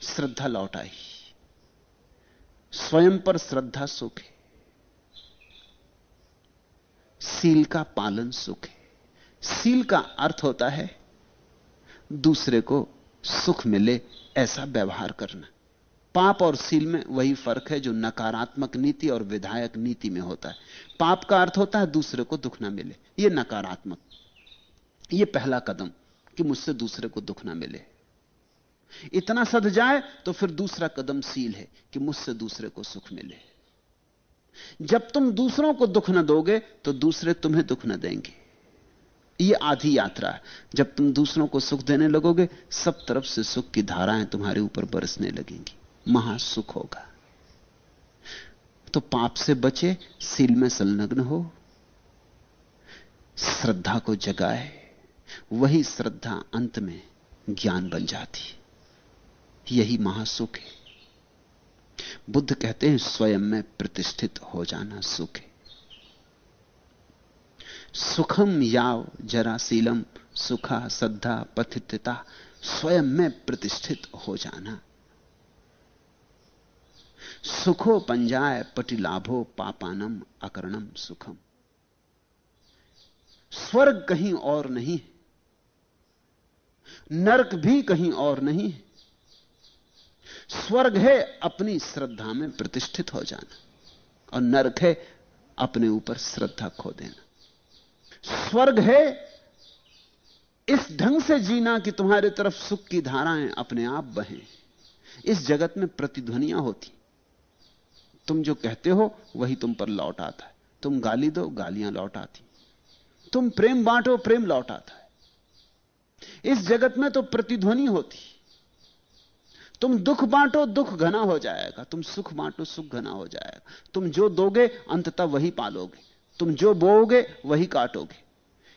श्रद्धा लौट आई, स्वयं पर श्रद्धा सुख है, सील का पालन सुख है। सील का अर्थ होता है दूसरे को सुख मिले ऐसा व्यवहार करना। पाप और सील में वही फर्क है जो नकारात्मक नीति और विधायक नीति में होता है। पाप का अर्थ होता है दूसरे को दुख ना मिले, यह नकारात्मक, यह पहला कदम कि मुझसे दूसरे को दुख ना मिले। इतना सध जाए तो फिर दूसरा कदम सील है कि मुझसे दूसरे को सुख मिले। जब तुम दूसरों को दुख न दोगे तो दूसरे तुम्हें दुख न देंगे। यह आधी यात्रा है। जब तुम दूसरों को सुख देने लगोगे, सब तरफ से सुख की धाराएं तुम्हारे ऊपर बरसने लगेंगी, महासुख होगा। तो पाप से बचे, सील में संलग्न हो, श्रद्धा को जगाए। वही श्रद्धा अंत में ज्ञान बन जाती, यही महासुख है। बुद्ध कहते हैं स्वयं में प्रतिष्ठित हो जाना सुख है। सुखम याव जराशीलम सुखा सद्धा पथितता, स्वयं में प्रतिष्ठित हो जाना। सुखो पंजाय पटिलाभो पापानम अकरणम सुखम। स्वर्ग कहीं और नहीं, नरक भी कहीं और नहीं। स्वर्ग है अपनी श्रद्धा में प्रतिष्ठित हो जाना, और नरक है अपने ऊपर श्रद्धा खो देना। स्वर्ग है इस ढंग से जीना कि तुम्हारे तरफ सुख की धाराएं अपने आप बहें। इस जगत में प्रतिध्वनियां होती, तुम जो कहते हो वही तुम पर लौट आता है। तुम गाली दो, गालियां लौट आती। तुम प्रेम बांटो, प्रेम लौट आता है। इस जगत में तो प्रतिध्वनि होती। तुम दुख बांटो, दुख घना हो जाएगा। तुम सुख बांटो, सुख घना हो जाएगा। तुम जो दोगे अंततः वही पालोगे। तुम जो बोओगे वही काटोगे।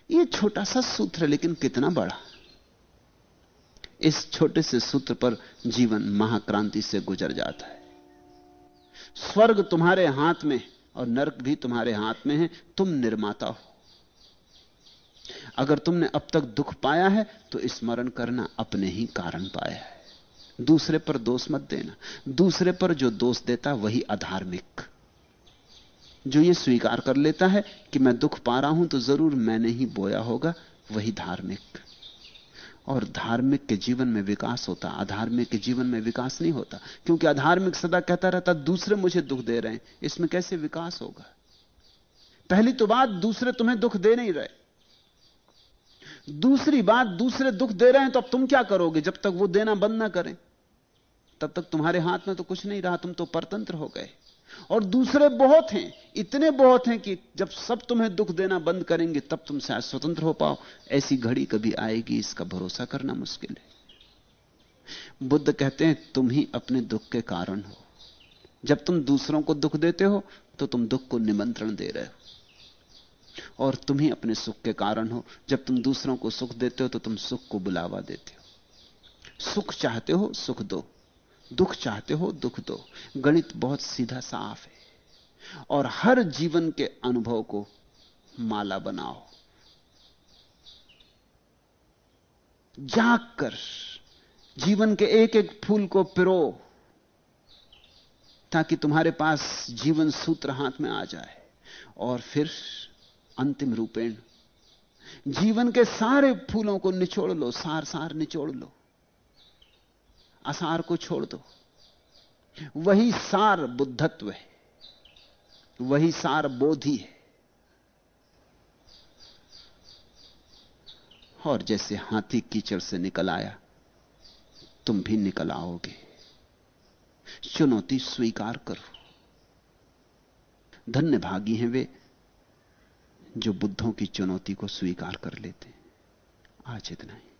यह छोटा सा सूत्र है, लेकिन कितना बड़ा। इस छोटे से सूत्र पर जीवन महाक्रांति से गुजर जाता है। स्वर्ग तुम्हारे हाथ में और नरक भी तुम्हारे हाथ में है। तुम निर्माता हो। अगर तुमने अब तक दुख पाया है तो स्मरण करना, अपने ही कारण पाया है। दूसरे पर दोष मत देना। दूसरे पर जो दोष देता वही अधार्मिक। जो ये स्वीकार कर लेता है कि मैं दुख पा रहा हूं तो जरूर मैंने ही बोया होगा, वही धार्मिक। और धार्मिक के जीवन में विकास होता, अधार्मिक के जीवन में विकास नहीं होता। क्योंकि अधार्मिक सदा कहता रहता दूसरे मुझे दुख दे रहे हैं, इसमें कैसे विकास होगा। पहली तो बात, दूसरे तुम्हें दुख दे नहीं रहे। दूसरी बात, दूसरे दुख दे रहे हैं तो अब तुम क्या करोगे। जब तक वो देना बंद ना करें तब तक तुम्हारे हाथ में तो कुछ नहीं रहा, तुम तो परतंत्र हो गए। और दूसरे बहुत हैं, इतने बहुत हैं कि जब सब तुम्हें दुख देना बंद करेंगे तब तुम शायद स्वतंत्र हो पाओ। ऐसी घड़ी कभी आएगी, इसका भरोसा करना मुश्किल है। बुद्ध कहते हैं तुम ही अपने दुख के कारण हो। जब तुम दूसरों को दुख देते हो तो तुम दुख को निमंत्रण दे रहे हो, और तुम ही अपने सुख के कारण हो। जब तुम दूसरों को सुख देते हो तो तुम सुख को बुलावा देते हो। सुख चाहते हो, सुख दो। दुख चाहते हो, दुख दो। गणित बहुत सीधा साफ है। और हर जीवन के अनुभव को माला बनाओ। जाग कर जीवन के एक एक फूल को पिरो, ताकि तुम्हारे पास जीवन सूत्र हाथ में आ जाए। और फिर अंतिम रूपेण जीवन के सारे फूलों को निचोड़ लो, सार सार निचोड़ लो, असार को छोड़ दो। वही सार बुद्धत्व है, वही सार बोधि है। और जैसे हाथी कीचड़ से निकल आया, तुम भी निकल आओगे। चुनौती स्वीकार करो। धन्य भागी हैं वे जो बुद्धों की चुनौती को स्वीकार कर लेते हैं। आज इतना ही।